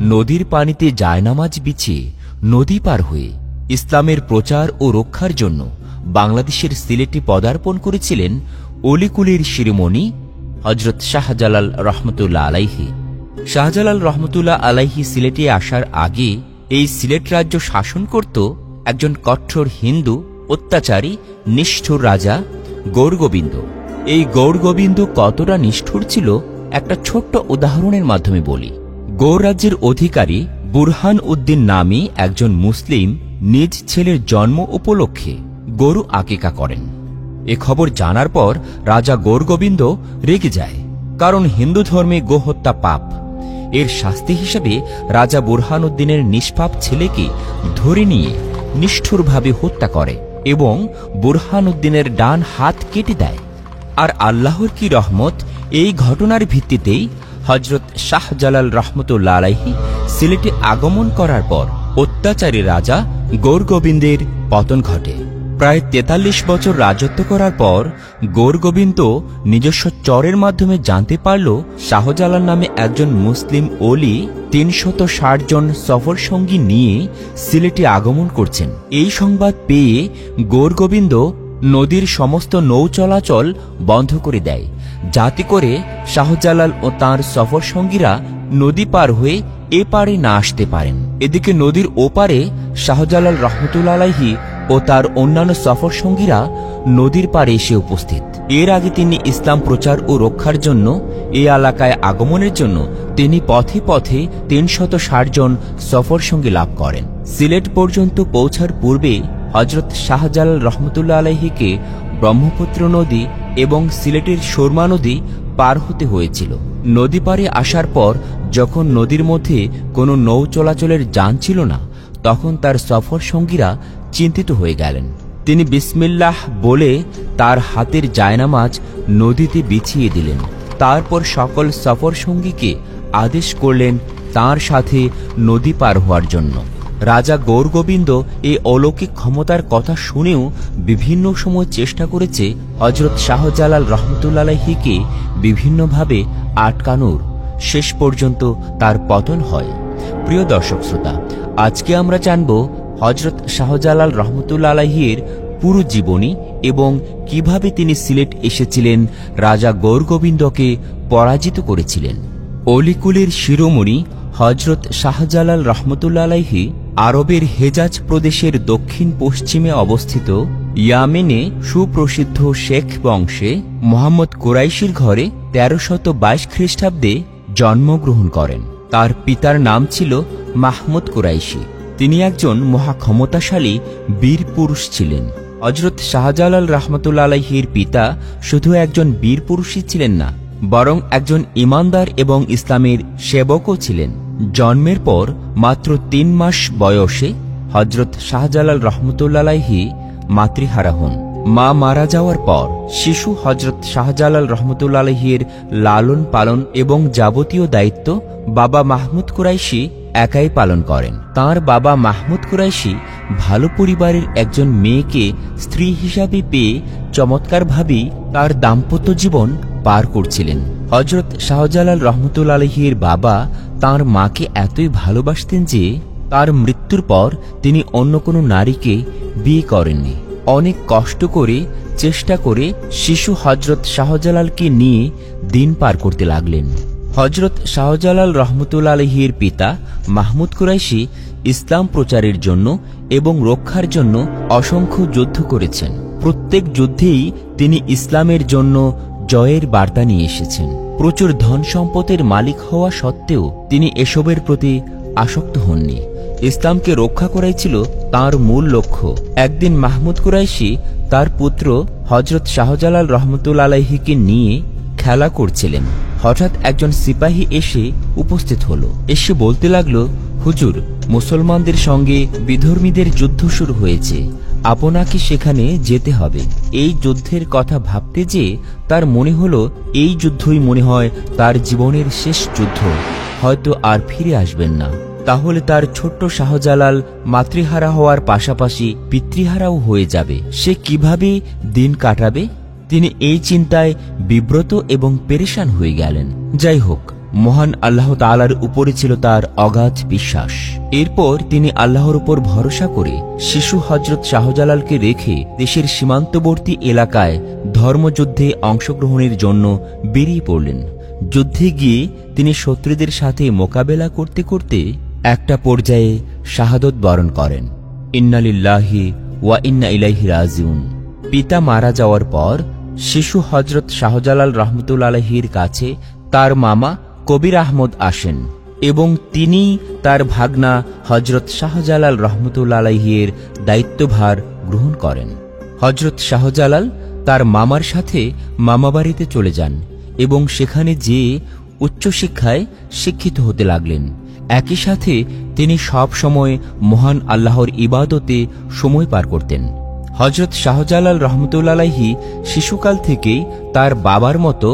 নদীর পানিতে জায়নামাজ বিছিয়ে নদী পার হয়ে ইসলামের প্রচার ও রক্ষার জন্য বাংলাদেশের সিলেটে পদার্পণ করেছিলেন অলিকুলির শিরোমণি হযরত শাহজালাল রহমতুল্লাহ আলাইহি। শাহজালাল রহমতুল্লাহ আলাইহি সিলেটে আসার আগে এই সিলেট রাজ্য শাসন করত একজন কঠোর হিন্দু অত্যাচারী নিষ্ঠুর রাজা গৌরগোবিন্দ। এই গৌরগোবিন্দ কতটা নিষ্ঠুর ছিল একটা ছোট্ট উদাহরণের মাধ্যমে বলি। গৌর রাজ্যের অধিকারী বুরহান উদ্দিন নামে একজন মুসলিম নিজ ছেলের জন্ম উপলক্ষে গরু আকিকা করেন। এ খবর জানার পর রাজা গৌরগোবিন্দ রেগে যায়, কারণ হিন্দু ধর্মে গোহত্যা পাপ। এর শাস্তি হিসেবে রাজা বুরহান উদ্দিনের নিষ্পাপ ছেলেকে ধরে নিয়ে নিষ্ঠুরভাবে হত্যা করে এবং বুরহান উদ্দিনের ডান হাত কেটে দেয়। আর আল্লাহর কি রহমত, এই ঘটনার ভিত্তিতেই হযরত শাহজালাল রহমতুল্লাহ আলাইহি সিলেটে আগমন করার পর অত্যাচারী রাজা গৌরগোবিন্দের পতন ঘটে। প্রায় 43 বছর রাজত্ব করার পর গৌরগোবিন্দ নিজস্ব চরের মাধ্যমে জানতে পারল শাহজালাল নামে একজন মুসলিম ওলি 360 জন সফর সঙ্গী নিয়ে সিলেটে আগমন করছেন। এই সংবাদ পেয়ে গৌরগোবিন্দ নদীর সমস্ত নৌ চলাচল বন্ধ করে দেয়, যাতে করে শাহজালাল ও তাঁর সফর সঙ্গীরা নদী পার হয়ে এপারে না আসতে পারেন। এদিকে নদীর ওপারে শাহজালাল রহমতুল্লাহ আলাইহি ও তার অন্যান্য সফর সঙ্গীরা নদীর পাড়ে এসে উপস্থিত। এর আগে তিনি ইসলাম প্রচার ও রক্ষার জন্য এই এলাকায় আগমনের জন্য তিনি পথে পথে 360 জন সফর সঙ্গী লাভ করেন। সিলেট পর্যন্ত পৌঁছার পূর্বে হযরত শাহজালাল রহমতুল্লাহ আলাইহিকে ব্রহ্মপুত্র নদী এবং সিলেটের সুরমা নদী পার হতে হয়েছিল। নদী পারে আসার পর যখন নদীর মধ্যে কোনো নৌ চলাচলের যান ছিল না, তখন তার সফর সঙ্গীরা চিন্তিত হয়ে গেলেন। তিনি বিসমিল্লাহ বলে তার হাতের জায়নামাজ নদীতে বিছিয়ে দিলেন। তারপর সকল সফর সঙ্গীকে আদেশ করলেন তার সাথে নদী পার হওয়ার জন্য। রাজা গৌরগোবিন্দ এই অলৌকিক ক্ষমতার কথা শুনেও বিভিন্ন সময় চেষ্টা করেছে হযরত শাহজালাল রহমতুল্লাহ আলাইহিকে বিভিন্নভাবে আটকানোর। শেষ পর্যন্ত তার পতন হয়। প্রিয় দর্শক শ্রোতা, আজকে আমরা জানব হযরত শাহজালাল রহমতুল্লাহ আলাইহির পুরো জীবনী এবং কিভাবে তিনি সিলেট এসেছিলেন, রাজা গৌরগোবিন্দকে পরাজিত করেছিলেন। অলিকুলের শিরোমণি হযরত শাহজালাল রহমতুল্লাহ আলাইহি আরবের হেজাজ প্রদেশের দক্ষিণ পশ্চিমে অবস্থিত ইয়ামেনে সুপ্রসিদ্ধ শেখ বংশে মোহাম্মদ কুরাইশির ঘরে 1322 খ্রিস্টাব্দে জন্মগ্রহণ করেন। তার পিতার নাম ছিল মাহমুদ কুরাইশি। তিনি একজন মহাক্ষমতাশালী বীর পুরুষ ছিলেন। হযরত শাহজালাল রহমতুল্লাহ আলাইহির পিতা শুধু একজন বীর পুরুষই ছিলেন না, বরং একজন ইমানদার এবং ইসলামের সেবকও ছিলেন। জন্মের পর মাত্র 3 মাস বয়সে হযরত শাহজালাল রহমতুল্লাহ আলাইহি মাতৃহারা হন। মা মারা যাওয়ার পর শিশু হযরত শাহজালাল রহমতুল্লাহ আলাইহির লালন পালন এবং যাবতীয় দায়িত্ব বাবা মাহমুদ কুরাইশি একাই পালন করেন। তার বাবা মাহমুদ কুরাইশি ভালো পরিবারের একজন মেয়েকে স্ত্রী হিসাবে পেয়ে চমৎকারভাবেই তার দাম্পত্য জীবন পার করছিলেন। হযরত শাহজালাল রহমতুল্লাহ আলাইহির বাবা তার মাকে এতই ভালোবাসতেন যে তার মৃত্যুর পর তিনি অন্য কোনো নারীকে বিয়ে করেননি। অনেক কষ্ট করে চেষ্টা করে শিশু হযরত শাহজালালকে নিয়ে দিন পার করতে লাগলেন। হযরত শাহজালাল রহমতুল্লাহ আলাইহির পিতা মাহমুদ কুরাইশি ইসলাম প্রচারের জন্য এবং রক্ষার জন্য অসংখ্য যুদ্ধ করেছেন। প্রত্যেক যুদ্ধেই তিনি ইসলামের জন্য জয়ের বার্তা নিয়ে এসেছেন। প্রচুর ধন সম্পদের মালিক হওয়া সত্ত্বেও তিনি এসবের প্রতি আসক্ত হননি। ইসলামকে রক্ষা করাই ছিল তাঁর মূল লক্ষ্য। একদিন মাহমুদ কুরাইশি তার পুত্র হযরত শাহজালাল রহমতুল্লাহ আলাইহিকে নিয়ে খেলা করছিলেন। হঠাৎ একজন সিপাহী এসে উপস্থিত হল। এসে বলতে লাগলো, হুজুর, মুসলমানদের সঙ্গে বিধর্মীদের যুদ্ধ শুরু হয়েছে, আপনাকে সেখানে যেতে হবে। এই যুদ্ধের কথা ভাবতে যে তার মনে হলো এই যুদ্ধই মনে হয় তার জীবনের শেষ যুদ্ধ, হয়তো আর ফিরে আসবেন না। তাহলে তার ছোট্ট শাহজালাল মাতৃহারা হওয়ার পাশাপাশি পিতৃহারাও হয়ে যাবে। সে কিভাবে দিন কাটাবে? তিনি এই চিন্তায় বিব্রত এবং পেরেশান হয়ে গেলেন। যাই হোক, মহান আল্লাহ তাআলার উপরে ছিল তার অগাধ বিশ্বাস। এরপর তিনি আল্লাহর উপর ভরসা করে শিশু হযরত শাহজালালকে রেখে দেশের সীমান্তবর্তী এলাকায় ধর্মযুদ্ধে অংশগ্রহণের জন্য বেরিয়ে পড়লেন। যুদ্ধে গিয়ে তিনি শত্রুদের সাথে মোকাবেলা করতে করতে একটা পর্যায়ে শাহাদত বরণ করেন। ইন্না লিল্লাহি ওয়া ইন্না ইলাইহি রাজিউন। পিতা মারা যাওয়ার পর শিশু হযরত শাহজালাল রহমতুল্লাহ আলাইহির কাছে তার মামা কবির আহমদ আসেন এবং তিনি তার ভাগনা হযরত শাহজালাল রহমতুল্লাহ আলাইহির দায়িত্বভার গ্রহণ করেন। হযরত শাহজালাল তার মামার সাথে মামাবাড়িতে চলে যান এবং সেখানে যেয়ে উচ্চশিক্ষায় শিক্ষিত হতে লাগলেন। একই সাথে তিনি সব সময় মহান আল্লাহর ইবাদতে সময় পার করতেন। হযরত শাহজালাল রহমতুল্লাহ আলাইহি শিশুকাল থেকেই তার বাবার মতো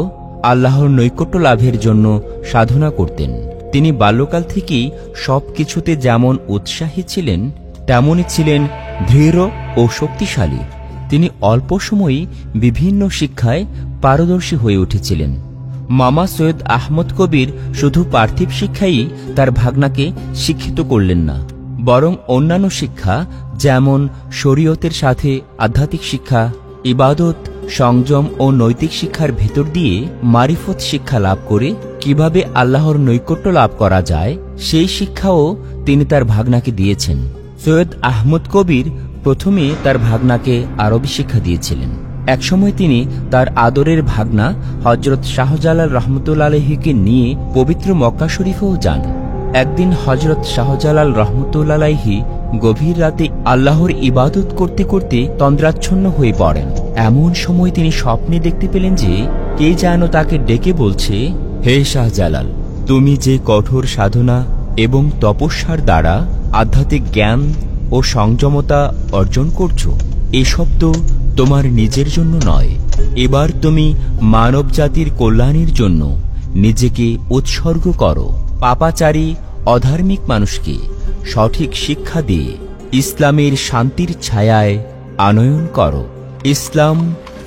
আল্লাহর নৈকট্য লাভের জন্য সাধনা করতেন। তিনি বাল্যকাল থেকেই সবকিছুতে যেমন উৎসাহী ছিলেন তেমনই ছিলেন দৃঢ় ও শক্তিশালী। তিনি অল্প সময়েই বিভিন্ন শিক্ষায় পারদর্শী হয়ে উঠেছিলেন। মামা সৈয়দ আহমদ কবির শুধু পার্থিব শিক্ষাই তার ভাগনাকে শিক্ষিত করলেন না, বরং অন্যান্য শিক্ষা যেমন শরীয়তের সাথে আধ্যাত্মিক শিক্ষা, ইবাদত, সংযম ও নৈতিক শিক্ষার ভেতর দিয়ে মারিফত শিক্ষা লাভ করে কিভাবে আল্লাহর নৈকট্য লাভ করা যায় সেই শিক্ষাও তিনি তার ভাগনাকে দিয়েছেন। সৈয়দ আহমদ কবির প্রথমে তার ভাগনাকে আরবি শিক্ষা দিয়েছিলেন। একসময় তিনি তার আদরের ভাগনা হযরত শাহজালাল রহমতুল্লাহ আলাইহিকে নিয়ে পবিত্র মক্কা শরীফেও যান। একদিন হযরত শাহজালাল রহমতুল্লাহ আলাইহি গভীর রাতে আল্লাহর ইবাদত করতে করতে তন্দ্রাচ্ছন্ন হয়ে পড়েন। এমন সময় তিনি স্বপ্নে দেখতে পেলেন যে কে যেন তাকে ডেকে বলছে, হে শাহজালাল, তুমি যে কঠোর সাধনা এবং তপস্যার দ্বারা আধ্যাত্মিক জ্ঞান ও সংযমতা অর্জন করছো, এসব তো তোমার নিজের জন্য নয়। এবার তুমি মানব জাতির কল্যাণের জন্য নিজেকে উৎসর্গ করো। পাপাচারী অধার্মিক মানুষকে সঠিক শিক্ষা দিয়ে ইসলামের শান্তির ছায়ায় আনয়ন করো। ইসলাম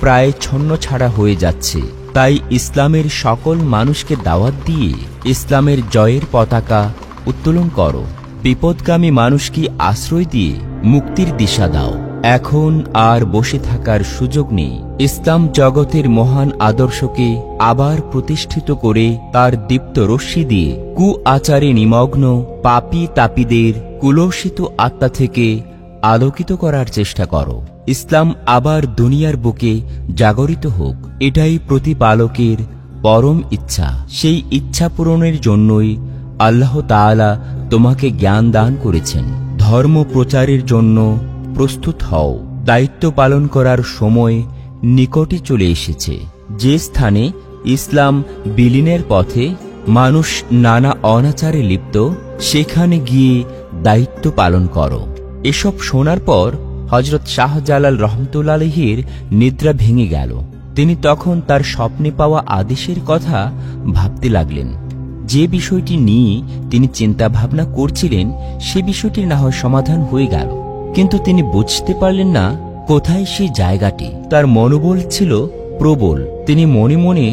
প্রায় ছন্নছাড়া হয়ে যাচ্ছে, তাই ইসলামের সকল মানুষকে দাওয়াত দিয়ে ইসলামের জয়ের পতাকা উত্তোলন করো। বিপদগামী মানুষকে আশ্রয় দিয়ে মুক্তির দিশা দাও। এখন আর বসে থাকার সুযোগ নেই। ইসলাম জগতের মহান আদর্শকে আবার প্রতিষ্ঠিত করে তার দীপ্ত রশ্মি দিয়ে কু আচারে নিমগ্ন পাপী তাপীদের কুলসিত আত্মা থেকে আলোকিত করার চেষ্টা করো। ইসলাম আবার দুনিয়ার বুকে জাগরিত হোক, এটাই প্রতিপালকের পরম ইচ্ছা। সেই ইচ্ছা পূরণের জন্যই আল্লাহ তাআলা তোমাকে জ্ঞান দান করেছেন। ধর্ম প্রচারের জন্য প্রস্তুত হও। দায়িত্ব পালন করার সময় নিকটে চলে এসেছে। যে স্থানে ইসলাম বিলীনের পথে মানুষ নানা অনাচারে লিপ্ত, সেখানে গিয়ে দায়িত্ব পালন করো। এসব শোনার পর হযরত শাহজালাল রহমতুল্লাহ আলাইহির নিদ্রা ভেঙে গেল। তিনি তখন তার স্বপ্নে পাওয়া আদেশের কথা ভাবতে লাগলেন। যে বিষয়টি নিয়ে তিনি চিন্তা ভাবনা করছিলেন সে বিষয়টির না হয় সমাধান হয়ে গেল, কিন্তু তিনি বুঝতে পারলেন না কোথায় সেই জায়গাটি। তার মনোবল ছিল প্রবল। তিনি মনে মনে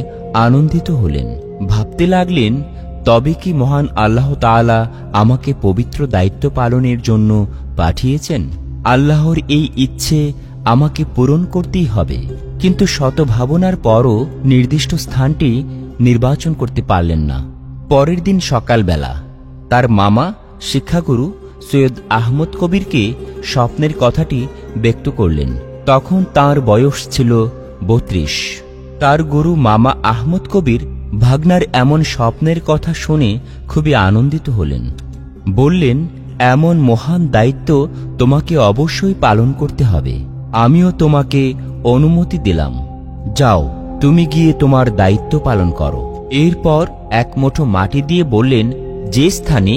আনন্দিত হলেন, ভাবতে লাগলেন, তবে কি মহান আল্লাহ তাআলা আমাকে পবিত্র দায়িত্ব পালনের জন্য পাঠিয়েছেন? আল্লাহর এই ইচ্ছে আমাকে পূরণ করতেই হবে। কিন্তু শত ভাবনার পরও নির্দিষ্ট স্থানটি নির্বাচন করতে পারলেন না। পরের দিন সকালবেলা তার মামা শিক্ষাগুরু সৈয়দ আহমদ কবিরকে স্বপ্নের কথাটি ব্যক্ত করলেন। তখন তার বয়স ছিল 32। তার গুরু মামা আহমদ কবির ভাগনার এমন স্বপ্নের কথা শুনে খুবই আনন্দিত হলেন। বললেন, এমন মহান দায়িত্ব তোমাকে অবশ্যই পালন করতে হবে। আমিও তোমাকে অনুমতি দিলাম। যাও, তুমি গিয়ে তোমার দায়িত্ব পালন করো। এরপর এক মুঠো মাটি দিয়ে বললেন, যে স্থানে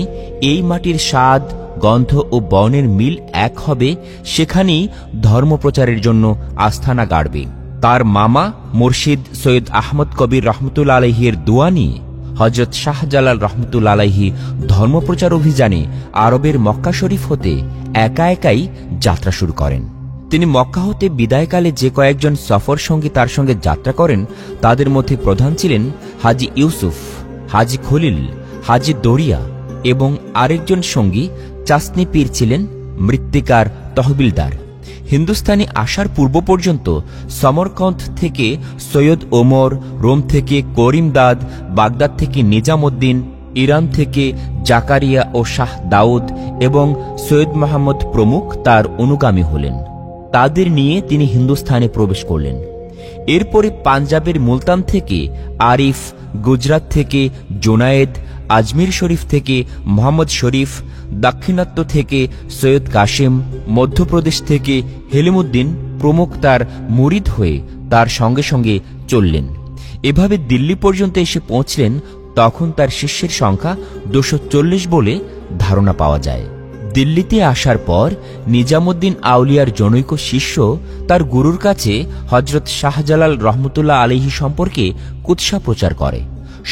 এই মাটির স্বাদ, গন্ধ ও বর্ণের মিল এক হবে, সেখানেই ধর্মপ্রচারের জন্য আস্থানা গাড়বে। তার মামা মুর্শিদ সৈয়দ আহমদ কবির রহমতুল্লাহ আলাইহির দোয়া নিয়ে হযরত শাহজালাল রহমতুল্লাহ আলাইহি ধর্মপ্রচার অভিযানে আরবের মক্কা শরীফ হতে একা একাই যাত্রা শুরু করেন। তিনি মক্কা হতে বিদায়কালে যে কয়েকজন সফর সঙ্গী তার সঙ্গে যাত্রা করেন, তাদের মধ্যে প্রধান ছিলেন হাজী ইউসুফ, হাজী খলিল, হাজী দরিয়া এবং আরেকজন সঙ্গী চাসনি পীর ছিলেন মৃত্তিকার তহবিলদার। হিন্দুস্তানি আসার পূর্ব পর্যন্ত সমরকন্দ থেকে সৈয়দ ওমর, রোম থেকে করিমদাদ, বাগদাদ থেকে নিজামুদ্দিন, ইরান থেকে জাকারিয়া ও শাহ দাউদ এবং সৈয়দ মোহাম্মদ প্রমুখ তার অনুগামী হলেন। তাদের নিয়ে তিনি হিন্দুস্তানে প্রবেশ করলেন। এরপরে পাঞ্জাবের মুলতান থেকে আরিফ, গুজরাত থেকে জোনায়েদ, আজমির শরীফ থেকে মোহাম্মদ শরীফ, দাক্ষিণাত্য থেকে সৈয়দ কাশেম, মধ্যপ্রদেশ থেকে হেলিমুদ্দিন প্রমুখ তার মুরিদ হয়ে তার সঙ্গে সঙ্গে চললেন। এভাবে দিল্লি পর্যন্ত এসে পৌঁছলেন। তখন তার শিষ্যের সংখ্যা 240 বলে ধারণা পাওয়া যায়। দিল্লিতে আসার পর নিজামুদ্দিন আউলিয়ার জনৈক শিষ্য তার গুরুর কাছে হজরত শাহজালাল রহমতুল্লাহ আলাইহি সম্পর্কে কুৎসা প্রচার করে।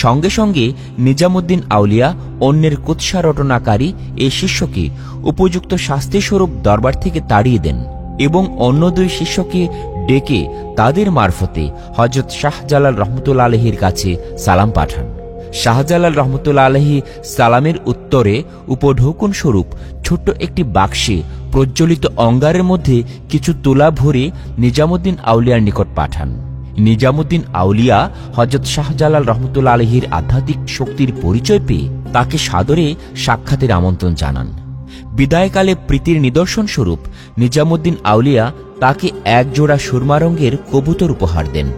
সঙ্গে সঙ্গে নিজামুদ্দিন আউলিয়া অন্যের কুৎসা রটনাকারী এই শিষ্যকে উপযুক্ত শাস্তিস্বরূপ দরবার থেকে তাড়িয়ে দেন এবং অন্য দুই শিষ্যকে ডেকে তাদের মারফতে হজরত শাহজালাল রহমতুল্লাহ আলাইহির কাছে সালাম পাঠান। শাহজালাল রহমতুল্লাহ আলাইহি সালামের উত্তরে উপঢৌকন স্বরূপ ছোট্ট একটি বাক্সে প্রজ্বলিত অঙ্গারের মধ্যে কিছু তুলা ভরে নিজামুদ্দিন আউলিয়ার নিকট পাঠান। নিজামুদ্দিন আউলিয়া হজরত শাহজালাল রহমতুল্লাহ আলাইহির আধ্যাত্মিক শক্তির পরিচয় পেয়ে তাকে সাদরে সাক্ষাতের আমন্ত্রণ জানান। বিদায়কালে প্রীতির নিদর্শন স্বরূপ নিজামুদ্দিন আউলিয়া তাকে এক জোড়া সুরমা রঙের কবুতর উপহার দেন।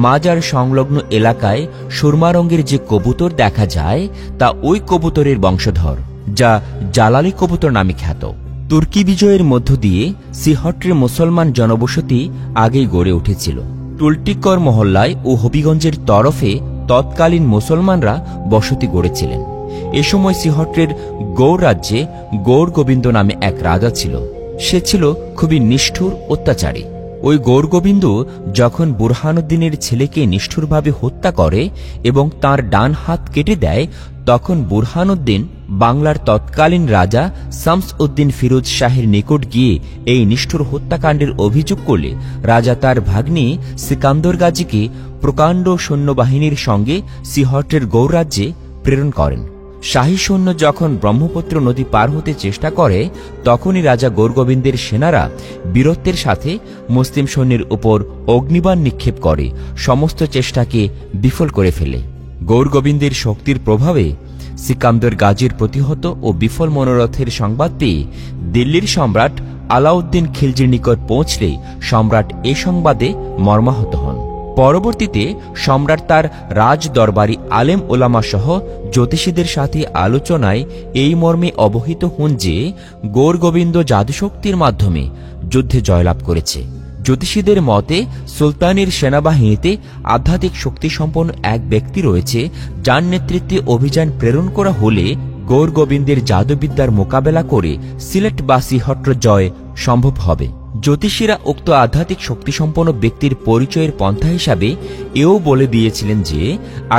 মাজার সংলগ্ন এলাকায় সুরমা রঙের যে কবুতর দেখা যায় তা ওই কবুতরের বংশধর, যা জালালি কবুতর নামে খ্যাত। তুর্কি বিজয়ের মধ্য দিয়ে সিহট্রের মুসলমান জনবসতি আগেই গড়ে উঠেছিল। টুলটিকর মহল্লায় ও হবিগঞ্জের তরফে তৎকালীন মুসলমানরা বসতি গড়েছিলেন। এ সময় সিহট্রের গৌড় রাজ্যে গৌড় গোবিন্দ নামে এক রাজা ছিল। সে ছিল খুবই নিষ্ঠুর, অত্যাচারী। ওই গৌড় গোবিন্দ যখন বুরহানুদ্দিনের ছেলেকে নিষ্ঠুরভাবে হত্যা করে এবং তার ডান হাত কেটে দেয়, তখন বুরহানুদ্দিন বাংলার তৎকালীন রাজা শামস উদ্দিন ফিরোজ শাহের নিকট গিয়ে এই নিষ্ঠুর হত্যাকাণ্ডের অভিযোগ করলে রাজা তার ভাগ্নি সিকান্দর গাজীকে প্রকাণ্ড সৈন্যবাহিনীর সঙ্গে সিহট্রের গৌড় রাজ্যে প্রেরণ করেন। শাহী সৈন্য যখন ব্রহ্মপুত্র নদী পার হতে চেষ্টা করে, তখনই রাজা গৌরগোবিন্দের সেনারা বীরত্বের সাথে মুসলিম সৈন্যের উপর অগ্নিবাণ নিক্ষেপ করে সমস্ত চেষ্টাকে বিফল করে ফেলে। গৌরগোবিন্দের শক্তির প্রভাবে সিকান্দর গাজীর প্রতিহত ও বিফল মনোরথের সংবাদ পেয়ে দিল্লির সম্রাট আলাউদ্দিন খিলজির নিকট পৌঁছলে সম্রাট এ সংবাদে মর্মাহত হন। পরবর্তীতে সম্রাট তার রাজ দরবারি আলেম ওলামা সহ জ্যোতিষীদের সাথে আলোচনায় এই মর্মে অবহিত হন যে গৌরগোবিন্দ জাদুশক্তির মাধ্যমে যুদ্ধে জয়লাভ করেছে। জ্যোতিষীদের মতে সুলতানের সেনাবাহিনীতে আধ্যাত্মিক শক্তিসম্পন্ন এক ব্যক্তি রয়েছে, যার নেতৃত্বে অভিযান প্রেরণ করা হলে গৌরগোবিন্দের জাদুবিদ্যার মোকাবেলা করে সিলেট বা সিহট্র জয় সম্ভব হবে। জ্যোতিষীরা উক্ত আধ্যাত্মিক শক্তিসম্পন্ন ব্যক্তির পরিচয়ের পন্থা হিসাবে এও বলে দিয়েছিলেন যে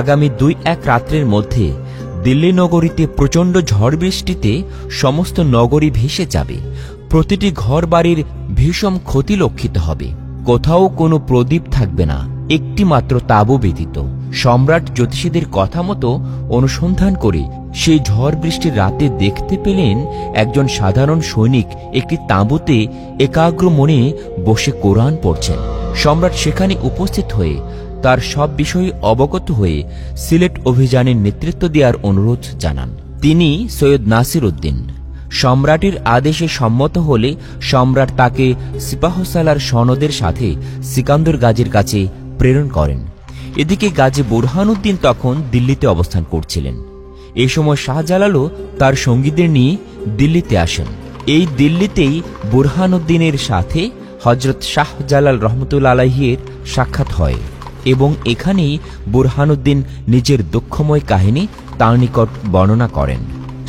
আগামী 2-1 রাত্রের মধ্যে দিল্লি নগরীতে প্রচণ্ড ঝড় বৃষ্টিতে সমস্ত নগরী ভেসে যাবে, প্রতিটি ঘর বাড়ির ভীষণ ক্ষতি লক্ষিত হবে, কোথাও কোনো প্রদীপ থাকবে না, একটি মাত্র তাঁবু ব্যতীত। সম্রাট জ্যোতিষীদের কথা মতো অনুসন্ধান করে সেই ঝড় বৃষ্টির রাতে দেখতে পেলেন একজন সাধারণ সৈনিক একটি তাঁবুতে একাগ্র মনে বসে কোরআন পড়ছেন। সম্রাট সেখানে উপস্থিত হয়ে তার সব বিষয়ে অবগত হয়ে সিলেট অভিযানের নেতৃত্ব দেওয়ার অনুরোধ জানান। তিনি সৈয়দ নাসির উদ্দিন। সম্রাটের আদেশে সম্মত হলে সম্রাট তাকে সিপাহসালার সনদের সাথে সিকান্দর গাজীর কাছে প্রেরণ করেন। এদিকে গাজী বুরহানুদ্দিন তখন দিল্লিতে অবস্থান করছিলেন। এই সময় শাহজালালও তার সঙ্গীদের নিয়ে দিল্লিতে আসেন। এই দিল্লিতেই বুরহানুদ্দিনের সাথে হজরত শাহজালাল রহমতুল্লাহ আলাইহির সাক্ষাৎ হয় এবং এখানেই বুরহানুদ্দিন নিজের দুঃখময় কাহিনী তার নিকট বর্ণনা করেন।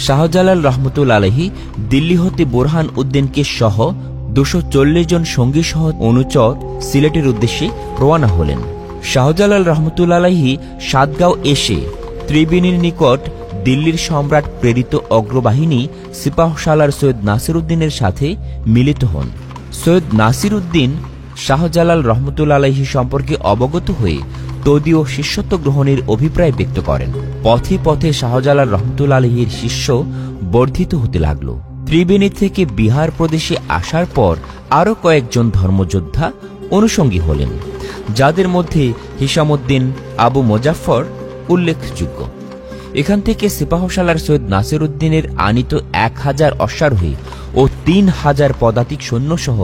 শাহজালাল রহমতুল্লাহ আলাইহি দিল্লি হতে বুরহান উদ্দিনকে সহ 240 জন সঙ্গী সহ অনুচর সিলেটের উদ্দেশ্যে রওনা হলেন। শাহজালাল রহমতুল্লাহ আলাইহি সাতগাঁও এসে ত্রিবেণীর নিকট দিল্লির সম্রাট প্রেরিত অগ্রবাহিনী সিপাহসালার সৈয়দ নাসির উদ্দিনের সাথে মিলিত হন। সৈয়দ নাসির উদ্দিন শাহজালাল রহমতুল্লাহ আলাইহি সম্পর্কে অবগত হয়ে তদীয় শিষ্যত্ব গ্রহণের অভিপ্রায় ব্যক্ত করেন। পথে পথে শাহজালাল রহমতুল্লাহ আলাইহির শিষ্য বর্ধিত হতে লাগল। ত্রিবেণী থেকে বিহার প্রদেশে আসার পর আরও কয়েকজন ধর্মযোদ্ধা অনুষঙ্গী হলেন, যাদের মধ্যে হিসামউদ্দিন আবু মোজাফফর উল্লেখযোগ্য। এখান থেকে সিপাহসালার সৈয়দ নাসির উদ্দিনের আনিত 1000 অশ্বারোহী ও 3000 পদাতিক সৈন্যসহ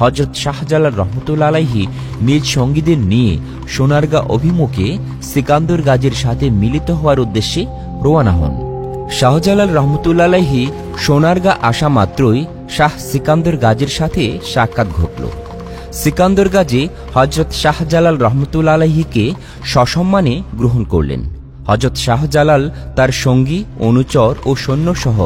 হযরত শাহজালাল রহমতুল্লাহ আলাইহি নিজ সঙ্গীদের নিয়ে সোনারগাঁ অভিমুখে সিকান্দর গাজীর সাথে মিলিত হওয়ার উদ্দেশ্যে রওনা হন। শাহজালাল রহমতুল্লাহ আলাইহি সোনারগাঁ আসা মাত্রই শাহ সিকান্দর গাজীর সাথে সাক্ষাৎ ঘটল। সিকান্দর গাজী হযরত শাহজালাল রহমতুল্লাহ আলাইহিকে সসম্মানে গ্রহণ করলেন। হযরত শাহজালাল তার সঙ্গী, অনুচর ও সৈন্যসহ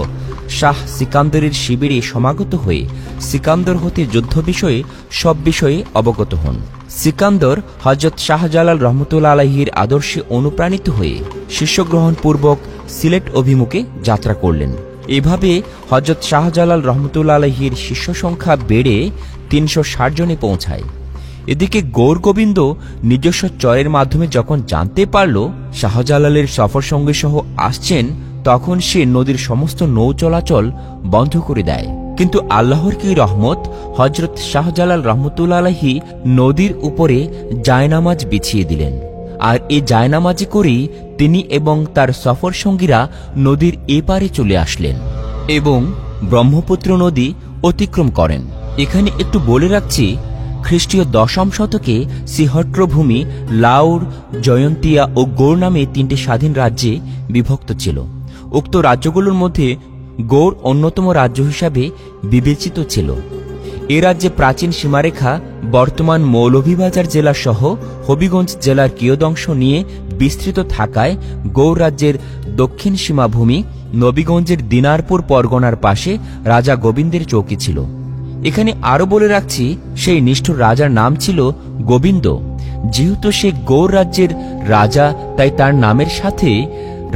শাহ সিকান্দরের শিবিরে সমাগত হয়ে সিকান্দর হতে যুদ্ধ বিষয়ে সব বিষয়ে অবগত হন। সিকান্দর হযরত শাহজালাল রহমতুল্লাহ আলাইহির আদর্শে অনুপ্রাণিত হয়ে শিষ্যগ্রহণপূর্বক সিলেট অভিমুখে যাত্রা করলেন। এভাবে হযরত শাহজালাল রহমতুল্লাহ আলাইহির শিষ্য সংখ্যা বেড়ে 360 জনে পৌঁছায়। এদিকে গৌরগোবিন্দ নিজস্ব চরের মাধ্যমে যখন জানতে পারল শাহজালালের সফর সঙ্গী সহ আসছেন, তখন সে নদীর সমস্ত নৌ চলাচল বন্ধ করে দেয়। কিন্তু আল্লাহর কি রহমত, হযরত শাহজালাল রহমতুল্লাহ আলাইহি নদীর উপরে জায়নামাজ বিছিয়ে দিলেন। আর এই জায়নামাজে করেই তিনি এবং তার সফর সঙ্গীরা নদীর এপারে চলে আসলেন এবং ব্রহ্মপুত্র নদী অতিক্রম করেন। এখানে একটু বলে রাখছি, খ্রিস্টীয় 10ম শতকে সিহট্রভূমি লাউর, জয়ন্তিয়া ও গৌড় নামে 3টি স্বাধীন রাজ্যে বিভক্ত ছিল। উক্ত রাজ্যগুলোর মধ্যে গৌড় অন্যতম রাজ্য হিসাবে বিবেচিত ছিল। এ রাজ্যে প্রাচীন সীমারেখা বর্তমান মৌলভীবাজার জেলা সহ হবিগঞ্জ জেলার কিয়দংশ নিয়ে বিস্তৃত থাকায় গৌড় রাজ্যের দক্ষিণ সীমাভূমি নবীগঞ্জের দিনারপুর পরগনার পাশে রাজা গোবিন্দের চৌকি ছিল। এখানে আরো বলে রাখছি, সেই নিষ্ঠুর রাজার নাম ছিল গোবিন্দ। যেহেতু সে গৌড় রাজ্যের রাজা, তাই তার নামের সাথে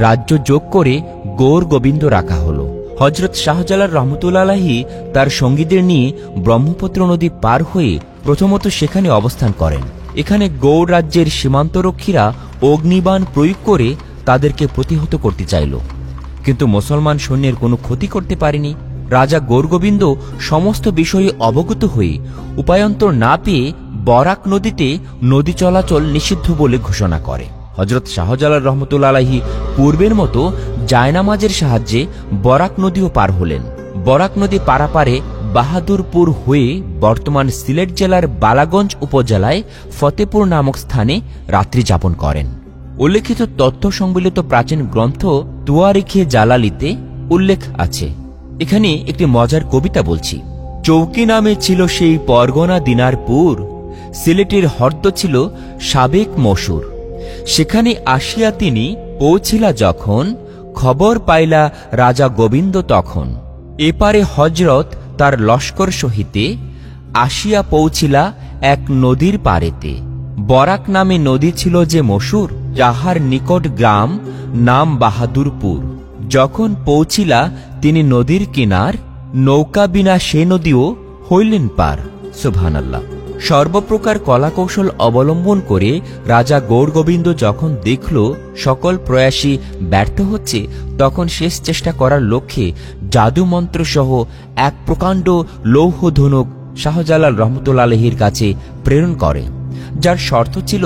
রাজ্য যোগ করে গৌর গোবিন্দ রাখা হলো। হযরত শাহজালাল রহমতুল্লাহ আলাইহি তার সঙ্গীদের নিয়ে ব্রহ্মপুত্র নদী পার হয়ে প্রথমত সেখানে অবস্থান করেন। এখানে গৌড় রাজ্যের সীমান্তরক্ষীরা অগ্নিবাণ প্রয়োগ করে তাদেরকে প্রতিহত করতে চাইল, কিন্তু মুসলমান সৈন্যের কোনো ক্ষতি করতে পারেনি। রাজা গৌরগোবিন্দ সমস্ত বিষয়ে অবগত হয়ে উপায়ন্তর না পেয়ে বরাক নদীতে নদী চলাচল নিষিদ্ধ বলে ঘোষণা করে। হযরত শাহজালাল রহমতুল্লাহ আলাইহি পূর্বের মতো জায়নামাজের সাহায্যে বরাক নদীও পার হলেন। বরাক নদী পারাপারে বাহাদুরপুর হয়ে বর্তমান সিলেট জেলার বালাগঞ্জ উপজেলায় ফতেপুর নামক স্থানে রাত্রি যাপন করেন। উল্লেখিত তথ্য সংবলিত প্রাচীন গ্রন্থ তুয়ারিখে জালালিতে উল্লেখ আছে। এখানে একটি মজার কবিতা বলছি। চৌকি নামে ছিল সেই পরগনা দিনারপুর, সিলেটের হর্দ ছিল সাবেক মসুর। সেখানে আসিয়া তিনি পৌঁছিলা যখন, খবর পাইলা রাজা গোবিন্দ তখন। এপারে হযরত তার লস্কর সহিতে আসিয়া পৌঁছিলা এক নদীর পারেতে। বরাক নামে নদী ছিল যে মসুর, যাহার নিকট গ্রাম নাম বাহাদুরপুর। যখন পৌঁছিলা তিনি নদীর কিনার, নৌকা বিনা সে নদীও হইলেন পার। সুবহানাল্লাহ। সর্বপ্রকার কলাকৌশল অবলম্বন করে রাজা গৌরগোবিন্দ যখন দেখল সকল প্রয়াসী ব্যর্থ হচ্ছে, তখন শেষ চেষ্টা করার লক্ষ্যে জাদুমন্ত্র সহ এক প্রকাণ্ড লৌহ ধনুক শাহজালাল রহমতুল্লাহ আলাইহির কাছে প্রেরণ করে, যার শর্ত ছিল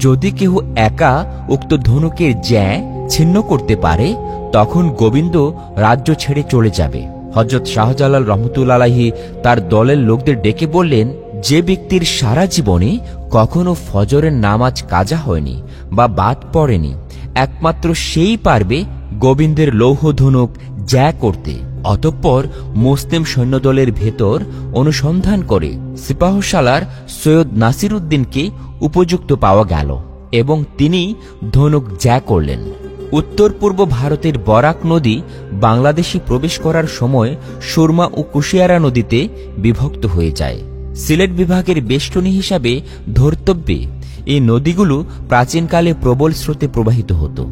যদি কেহ একা উক্ত ধনুকের জ্যা ছিন্ন করতে পারে, তখন গোবিন্দ রাজ্য ছেড়ে চলে যাবে। হযরত শাহজালাল রহমতুল্লাহ আলাইহি তার দলের লোকদের ডেকে বললেন, যে ব্যক্তির সারা জীবনে কখনো ফজরের নামাজ কাজা হয়নি বা বাদ পড়েনি, একমাত্র সেই পারবে গোবিন্দের লৌহ ধনুক জ্যা করতে। অতঃপর মুসলিম সৈন্যদলের ভেতর অনুসন্ধান করে সিপাহসালার সৈয়দ নাসির উদ্দিনকে উপযুক্ত পাওয়া গেল এবং তিনি ধনুক জ্যা করলেন। উত্তর পূর্ব ভারতের বরাক নদী বাংলাদেশে প্রবেশ করার সময় সুরমা ও কুশিয়ারা নদীতে বিভক্ত হয়ে যায়। সিলেট বিভাগের বেষ্টনী হিসাবে ধর্তব্যে এই নদীগুলো প্রাচীনকালে প্রবল স্রোতে প্রবাহিত হতো।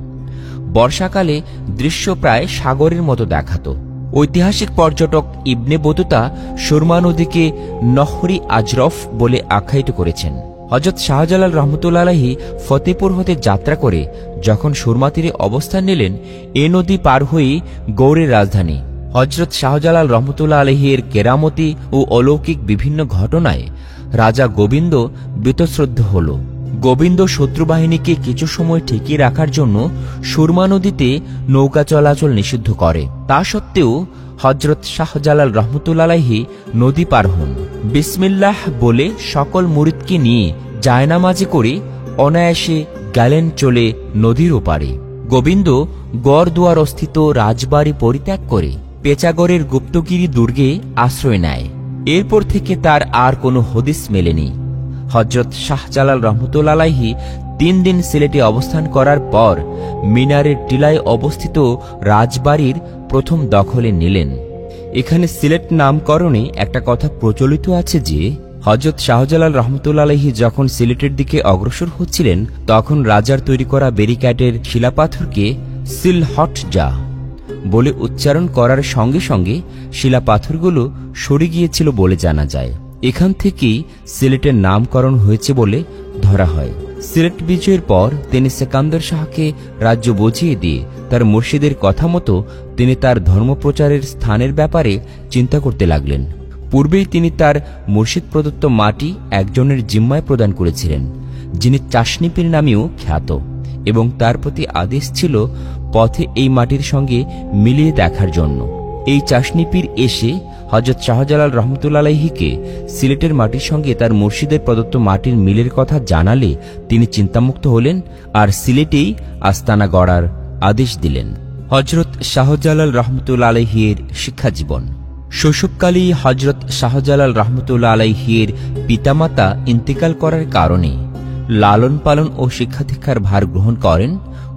বর্ষাকালে দৃশ্য প্রায় সাগরের মতো দেখাত। ঐতিহাসিক পর্যটক ইবনে বতুতা সুরমা নদীকে নহরি আজরফ বলে আখ্যায়িত করেছেন। হযরত শাহজালাল রহমতুল্লাহ আলাইহি ফতেপুর হতে যাত্রা করে যখন সুরমা তীরে অবস্থান নিলেন, এ নদী পার হয়েই গৌড়ের রাজধানী। হযরত শাহজালাল রহমতুল্লাহ আলাইহির কেরামতি ও অলৌকিক বিভিন্ন ঘটনায় রাজা গোবিন্দ বীতশ্রদ্ধ হল। গোবিন্দ শত্রুবাহিনীকে কিছু সময় ঠেকিয়ে রাখার জন্য সুরমা নদীতে নৌকা চলাচল নিষিদ্ধ করে। তা সত্ত্বেও হযরত শাহজালাল রহমতুল্লাহ আলাইহি নদী পার হন। বিসমিল্লাহ বলে সকল মুরিদকে নিয়ে জায়নামাজি করে অনায়াসে গেলেন চলে নদীর ওপারে। গোবিন্দ গড়দুয়ারস্থিত রাজবাড়ি পরিত্যাগ করে পেচাগড়ের গুপ্তগিরি দুর্গে আশ্রয় নেয়। এরপর থেকে তার আর কোনো হদিস মেলেনি। হযরত শাহজালাল রহমতুল্লাহ আলাইহি 3 দিন সিলেটে অবস্থান করার পর মিনারের টিলায় অবস্থিত রাজবাড়ির প্রথম দখলে নিলেন। এখানে সিলেট নামকরণে একটা কথা প্রচলিত আছে যে, হযরত শাহজালাল রহমতুল্লাহ আলাইহি যখন সিলেটের দিকে অগ্রসর হচ্ছিলেন তখন রাজার তৈরি করা ব্যারিকেডের শিলাপাথরকে সিলহট যা বলে উচ্চারণ করার সঙ্গে সঙ্গে শিলাপাথরগুলো সরে গিয়েছিল বলে জানা যায়। এখান থেকেই সিলেটের নামকরণ হয়েছে বলে ধরা হয়। সিলেট বিজয়ের পর তিনি সেকান্দর শাহকে রাজ্য বুঝিয়ে দিয়ে তার মুর্শিদের কথা মতো তিনি তার ধর্মপ্রচারের স্থানের ব্যাপারে চিন্তা করতে লাগলেন। পূর্বেই তিনি তার মুর্শিদ প্রদত্ত মাটি একজনের জিম্মায় প্রদান করেছিলেন, যিনি চাশনিপীর নামেও খ্যাত, এবং তার প্রতি আদেশ ছিল পথে এই মাটির সঙ্গে মিলিয়ে দেখার জন্য। এই চাশনিপীর এসে হযরত শাহজালাল রহমতুল্লাহ আলাইহিকে সিলেটের মাটির সঙ্গে তার মুর্শিদের প্রদত্ত মাটির মিলের কথা জানালে তিনি চিন্তামুক্ত হলেন আর সিলেটেই আস্তানা গড়ার আদেশ দিলেন। হযরত শাহজালাল রহমতুল্লাহ আলাইহির শিক্ষাজীবন। শৈশবকালেই হযরত শাহজালাল রহমতুল্লাহ আলাইহির পিতামাতা ইন্তেকাল করার কারণে লালন পালন ও শিক্ষাদীক্ষার ভার গ্রহণ করেন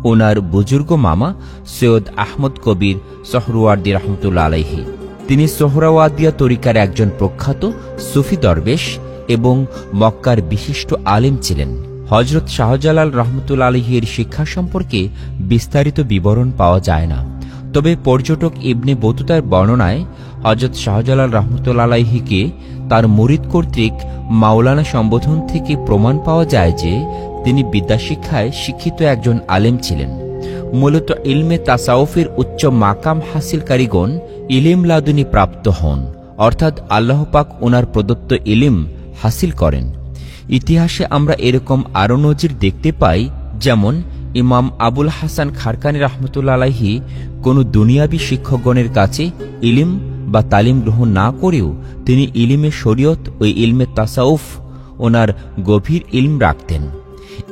ওনার বুজুর্গ মামা সৈয়দ আহমদ কবির সোহরাওয়ার্দী রহমতুল্লাহ আলাইহি। তিনি সোহরাওয়ার্দিয়া তরিকার একজন প্রখ্যাত সুফি দরবেশ এবং মক্কার বিশিষ্ট আলেম ছিলেন। হযরত শাহজালাল রহমতুল্লাহ আলাইহির শিক্ষা সম্পর্কে বিস্তারিত বিবরণ পাওয়া যায় না, তবে পর্যটক ইবনে বতুতার বর্ণনায় হযরত শাহজালাল রহমতুল্লাহ আলাইহিকে তার মুরিদ কর্তৃক মাওলানা সম্বোধন থেকে প্রমাণ পাওয়া যায় যে তিনি বিদ্যাশিক্ষায় শিক্ষিত একজন আলেম ছিলেন। মূলত ইলমে তাসাউফের উচ্চ মাকাম হাসিলকারীগণ ইলিম লাদুনি প্রাপ্ত হন, অর্থাৎ আল্লাহ পাক ওনার প্রদত্ত ইলিম হাসিল করেন। ইতিহাসে আমরা এরকম আরও নজির দেখতে পাই, যেমন ইমাম আবুল হাসান খারকানী রহমতুল্লাহ আলাইহি কোনো দুনিয়াবী শিক্ষকগণের কাছে ইলিম বা তালিম গ্রহণ না করেও তিনি ইলিমে শরীয়ত ও ইলমে তাসাউফ ওনার গভীর ইলম রাখতেন।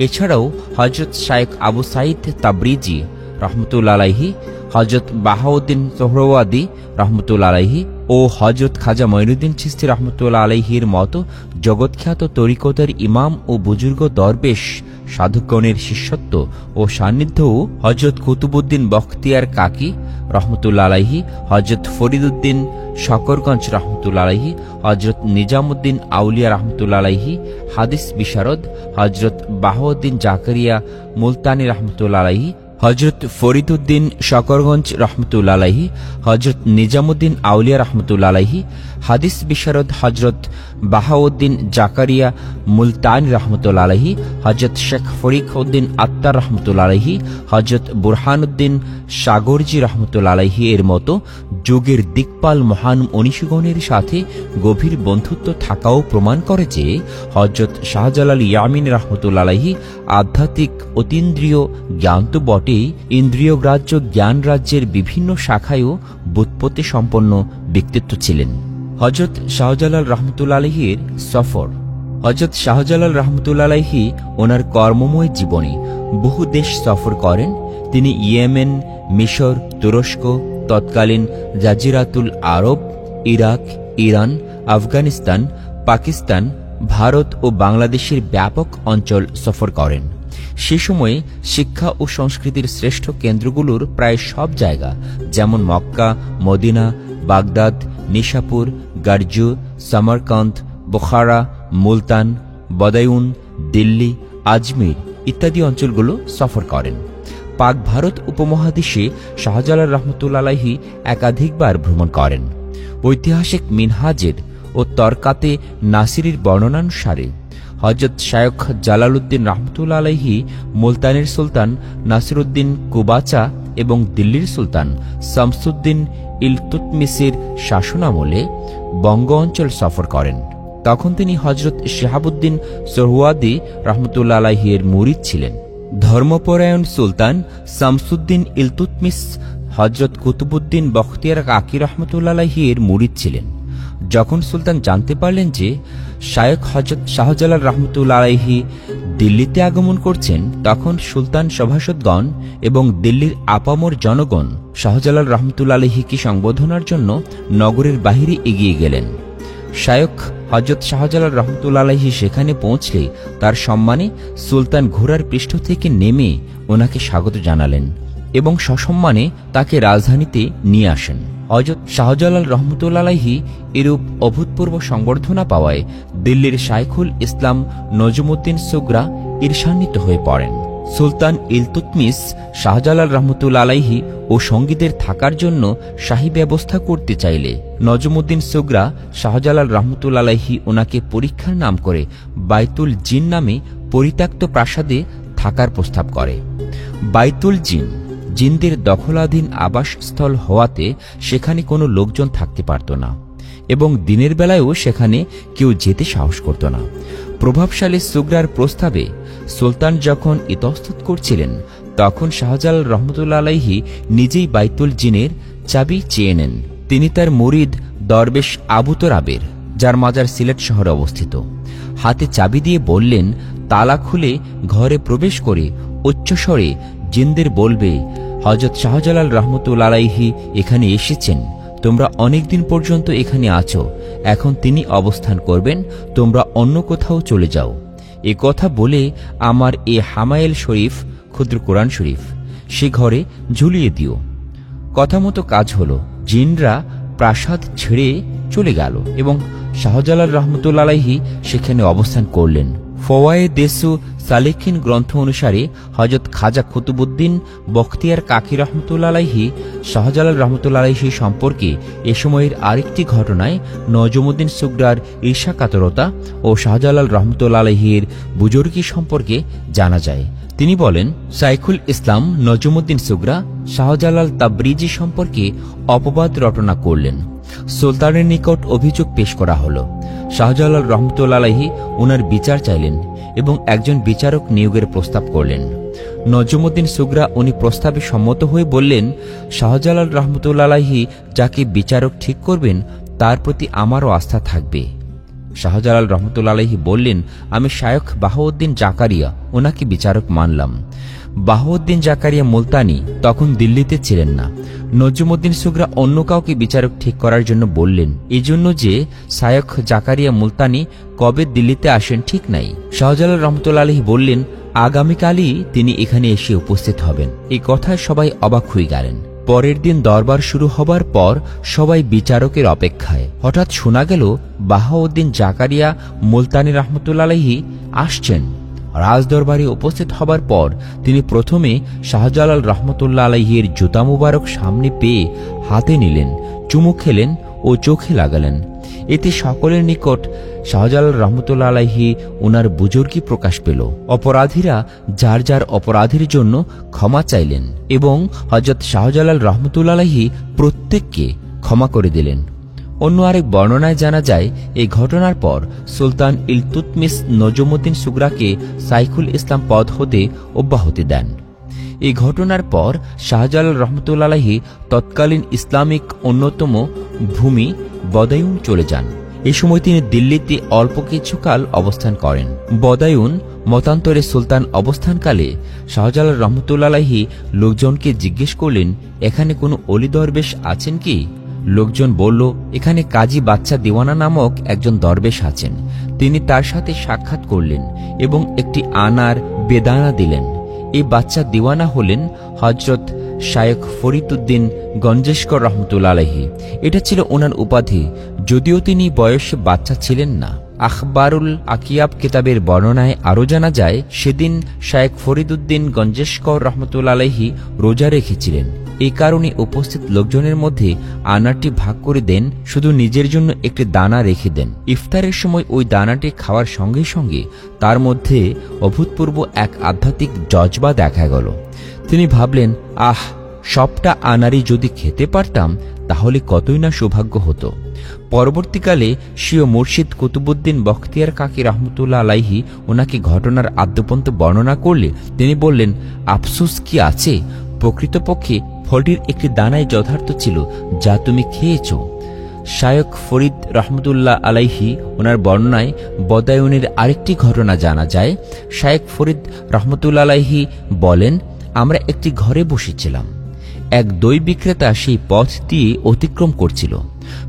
এছাড়াও হযরত শায়েখ আবু সাঈদ তাবরিজি রহমতুল্লাহ আলাইহি, হযরত বাহাউদ্দিন সোহরাওয়ার্দী রহমতুল্লাহ আলাইহি ও হযরত খাজা মঈনুদ্দিন চিশতি রহমতুল্লাহ আলাইহির মতো জগৎখ্যাত তরিকতের ইমাম ও বুজুর্গ দরবেশ সাধকগণের শিষ্যত্ব ও সান্নিধ্যও হযরত কুতুবউদ্দিন বখতিয়ার কাকি রহমতুল্লাহ আলাইহি, হযরত ফরিদউদ্দিন শকরগঞ্জ রহমতুল্লাহ আলাইহি, হযরত নিজামুদ্দিন আউলিয়া রহমতুল্লাহ আলাইহি হাদিস বিশারদ, হযরত বাহাউদ্দিন জাকারিয়া মুলতানি রহমতুল্লাহ আলাইহি, হযরত ফরিদউদ্দিন শকরগঞ্জ রহমতুল্লাহ আলাইহি, হযরত নিজামুদ্দিন আউলিয়া রহমতুল্লাহ আলাইহি হাদিস বিশারদ, হযরত বাহাউদ্দিন জাকারিয়া মুলতানি রহমতুল্লাহ আলাইহি, হযরত শেখ ফরিদউদ্দিন আত্তার রহমতুল্লাহ আলাইহি, হযরত বুরহানুদ্দিন সাগরজি রহমতুল্লাহ আলাইহি এর মতো যুগের দিকপাল মহান মনীষীগণের সাথে গভীর বন্ধুত্ব থাকাও প্রমাণ করে যে হযরত শাহজালাল ইয়ামিন রহমতুল্লাহ আলাইহি আধ্যাত্মিক অতীন্দ্রিয় জ্ঞান তো বটেই, ইন্দ্রিয়গ্রাহ্য জ্ঞান রাজ্যের বিভিন্ন শাখায়ও ব্যুৎপত্তি সম্পন্ন ব্যক্তিত্ব ছিলেন। হযরত শাহজালাল রহমতুল্লাহ আলাইহির সফর। হযরত শাহজালাল রহমতুল্লাহ আলাইহি ওনার কর্মময় জীবনে বহু দেশ সফর করেন। তিনি ইয়েমেন, মিশর, তুরস্ক, তৎকালীন জাজিরাতুল আরব, ইরাক, ইরান, আফগানিস্তান, পাকিস্তান, ভারত ও বাংলাদেশের ব্যাপক অঞ্চল সফর করেন। সে সময়ে শিক্ষা ও সংস্কৃতির শ্রেষ্ঠ কেন্দ্রগুলোর প্রায় সব জায়গা, যেমন মক্কা, মদিনা, বাগদাদ, নিশাপুর, গার্জু, সামারকান্দ, বুখারা, মুলতান, বদায়ুন, দিল্লি, আজমির ইত্যাদি অঞ্চলগুলো সফর করেন। পাক ভারত উপমহাদেশে শাহজালাল রহমতুল্লাহ আলাইহি একাধিকবার ভ্রমণ করেন। ঐতিহাসিক মিনহাজের ও তরকাতে নাসিরির বর্ণনানুসারে হযরত শায়খ জালালউদ্দিন রাহমাতুল্লাহ আলাইহি মুলতানের সুলতান নাসিরউদ্দিন কুবাচা এবং দিল্লির সুলতান শামসুদ্দিন ইলতুৎমিশের শাসনামলে বঙ্গ অঞ্চল সফর করেন। তখন তিনি হযরত শিহাবুদ্দিন সোহরাওয়ার্দী রাহমাতুল্লাহ আলাইহি এর মুরিদ ছিলেন। ধর্মপরায়ণ সুলতান শামসুদ্দিন ইলতুৎমিশ হযরত কুতুবউদ্দিন বখতিয়ার কাকি রাহমাতুল্লাহ আলাইহি এর মুরিদ ছিলেন। যখন সুলতান জানতে পারলেন যে শায়খ হযরত শাহজালাল রাহমাতুল্লাহ আলাইহি দিল্লিতে আগমন করছেন, তখন সুলতান সভাসদগণ এবং দিল্লির আপামর জনগণ শাহজালাল রাহমাতুল্লাহ আলাইহিকে সংবর্ধনার জন্য নগরের বাহিরে এগিয়ে গেলেন। শায়খ হযরত শাহজালাল রাহমাতুল্লাহ আলাইহি সেখানে পৌঁছলে তার সম্মানে সুলতান ঘোড়ার পৃষ্ঠ থেকে নেমে ওনাকে স্বাগত জানালেন এবং সসম্মানে তাকে রাজধানীতে নিয়ে আসেন। হযরত শাহজালাল রাহমাতুল্লাহ আলাইহি এরূপ অভূতপূর্ব সংবর্ধনা পাওয়ায় দিল্লির শায়খুল ইসলাম নজমউদ্দিন সুগরা ঈর্ষান্বিত হয়ে পড়েন। সুলতান ইলতুৎমিশ শাহজালাল রাহমাতুল্লাহ আলাইহি ও সঙ্গীদের থাকার জন্য শাহী ব্যবস্থা করতে চাইলে নজমউদ্দিন সুগরা শাহজালাল রাহমাতুল্লাহ আলাইহি ওনাকে পরীক্ষার নাম করে বাইতুল জিন নামে পরিত্যক্ত প্রাসাদে থাকার প্রস্তাব করে। বাইতুল জিন জিনদের দখলাধীন আবাসস্থল হওয়াতে সেখানে কোনো লোকজন থাকতে পারত না এবং দিনের বেলায়ও সেখানে কেউ যেতে সাহস করত না। প্রভাবশালী সুগরার প্রস্তাবে সুলতান যখন ইতস্তত করছিলেন, তখন শাহজালাল রাহমাতুল্লাহ আলাইহি নিজেই বাইতুল জিনের চাবি চেয়ে নেন। তিনি তার মুরিদ দরবেশ আবু তোরাবের, যার মাজার সিলেট শহরে অবস্থিত, হাতে চাবি দিয়ে বললেন, তালা খুলে ঘরে প্রবেশ করে উচ্চস্বরে জিনদের বলবে, হযরত শাহজালাল রাহমাতুল্লাহ আলাইহি এখানে এসেছেন, তোমরা অনেকদিন পর্যন্ত এখানে আছো, এখন তিনি অবস্থান করবেন, তোমরা অন্য কোথাও চলে যাও। এ কথা বলে আমার এ হামায়েল শরীফ, ক্ষুদ্র কোরআন শরীফ, সে ঘরে ঝুলিয়ে দিও। কথা মতো কাজ হলো। জিনরা প্রাসাদ ছেড়ে চলে গেল এবং শাহজালাল রাহমাতুল্লাহ আলাইহি সেখানে অবস্থান করলেন। ফওয়ায়েদেসু সালেকিন গ্রন্থ অনুসারে হযরত খাজা কুতুবউদ্দিন বখতিয়ার কাকি রাহমাতুল্লাহ আলাইহি শাহজালাল রাহমাতুল্লাহ আলাইহি সম্পর্কে এ সময়ের আরেকটি ঘটনায় নজমউদ্দিন সুগরার ঈর্ষাকাতরতা ও শাহজালাল রাহমাতুল্লাহ আলাইহির বুজুর্গি সম্পর্কে জানা যায়। তিনি বলেন, শায়খুল ইসলাম নজমউদ্দিন সুগরা শাহজালাল তাবরিজি সম্পর্কে অপবাদ রটনা করলেন। সুলতানের নিকট অভিযোগ পেশ করা হল। শাহজালাল রাহমাতুল্লাহ আলাইহি ওনার বিচার চাইলেন এবং একজন বিচারক নিয়োগের প্রস্তাব করলেন। নজমউদ্দিন সুগরা উনি প্রস্তাবে সম্মত হয়ে বললেন, শাহজালাল রাহমাতুল্লাহ আলাইহি যাকে বিচারক ঠিক করবেন তার প্রতি আমারও আস্থা থাকবে। শাহজালাল রাহমাতুল্লাহ আলাইহি বললেন, আমি শায়খ বাহাউদ্দিন জাকারিয়া ওনাকে বিচারক মানলাম। বাহাউদ্দিন জাকারিয়া মুলতানি তখন দিল্লিতে ছিলেন না। নজমউদ্দিন সুগরা অন্য কাউকে বিচারক ঠিক করার জন্য বললেন, এজন্য যে শায়খ জাকারিয়া মুলতানি কবে দিল্লিতে আসেন ঠিক নাই। শাহজালাল রাহমাতুল্লাহ আলাইহি বললেন, আগামীকালই তিনি এখানে এসে উপস্থিত হবেন। এই কথায় সবাই অবাক হয়ে গেলেন। পরের দিন দরবার শুরু হবার পর সবাই বিচারকের অপেক্ষায়। হঠাৎ শোনা গেল বাহাউদ্দিন জাকারিয়া মুলতানি রাহমাতুল্লাহ আলাইহি আসছেন। রাজদরবারে উপস্থিত হবার পর তিনি প্রথমে শাহজালাল রাহমাতুল্লাহ আলাইহির জুতা মুবারক সামনে পেয়ে হাতে নিলেন, চুমু খেলেন ও চোখে লাগালেন। এতে সকলের নিকট শাহজালাল রাহমাতুল্লাহ আলাইহি ওনার বুজুর্গি প্রকাশ পেল। অপরাধীরা যার যার অপরাধের জন্য ক্ষমা চাইলেন এবং হযরত শাহজালাল রাহমাতুল্লাহ আলাইহি প্রত্যেককে ক্ষমা করে দিলেন। অন্য আরেক বর্ণনায় জানা যায়, এই ঘটনার পর সুলতান ইলতুৎমিশ নজমউদ্দিন সুগরাকে শায়খুল ইসলাম পদ হতে অব্যাহতি দেন। এই ঘটনার পর শাহজালাল রাহমাতুল্লাহ আলাইহি তৎকালীন ইসলামিক অন্যতম ভূমি বদায়ুন চলে যান। এ সময় তিনি দিল্লিতে অল্প কিছুকাল অবস্থান করেন। বদায়ুন মতান্তরে সুলতান অবস্থানকালে শাহজালাল রাহমাতুল্লাহ আলাইহি লোকজনকে জিজ্ঞেস করলেন, এখানে কোনো অলি দরবেশ আছেন কি? লোকজন বলল, এখানে কাজী বাচ্চা দিওয়ানা নামক একজন দরবেশ আছেন। তিনি তার সাথে সাক্ষাৎ করলেন এবং একটি আনার বেদানা দিলেন। এই বাচ্চা দিওয়ানা হলেন হযরত শায়খ ফরিদউদ্দিন গঞ্জেশকর রহমতুল্লাহ আলাইহি। এটা ছিল ওনার উপাধি, যদিও তিনি বয়সে বাচ্চা ছিলেন না। আখবারুল আকিয়াব কিতাবের বর্ণনায় আরও জানা যায়, সেদিন শায়েখ ফরিদউদ্দিন গঞ্জেশকর রহমতুল্লাহ আলাইহি রোজা রেখেছিলেন। এই কারণে উপস্থিত লোকজনের মধ্যে আনারটি ভাগ করে দেন, শুধু নিজের জন্য একটি দানা রেখে দেন। ইফতারের সময় ওই দানাটি খাওয়ার সঙ্গে সঙ্গে তার মধ্যে অভূতপূর্ব এক আধ্যাত্মিক জজবা দেখা গেল। তিনি ভাবলেন, আহ, সবটা আনারই যদি খেতে পারতাম তাহলে কতই না সৌভাগ্য হতো। পরবর্তীকালে স্বীয় মুর্শিদ কুতুবউদ্দিন বখতিয়ার কাকি রহমতুল্লাহ আলাইহি ওনাকে ঘটনার আদ্যপন্ত বর্ণনা করলে তিনি বললেন, আফসোস কি আছে, প্রকৃতপক্ষে ফলটির একটি দানাই যথার্থ ছিল যা তুমি খেয়েছ। শায়খ ফরিদ রহমতুল্লাহ আলাইহি ওনার বর্ণনায় বদায়ুনের আরেকটি ঘটনা জানা যায়। শায়খ ফরিদ রহমতুল্লাহ আলাইহি বলেন, আমরা একটি ঘরে বসেছিলাম। এক দই বিক্রেতা সেই পথ দিয়ে অতিক্রম করছিল।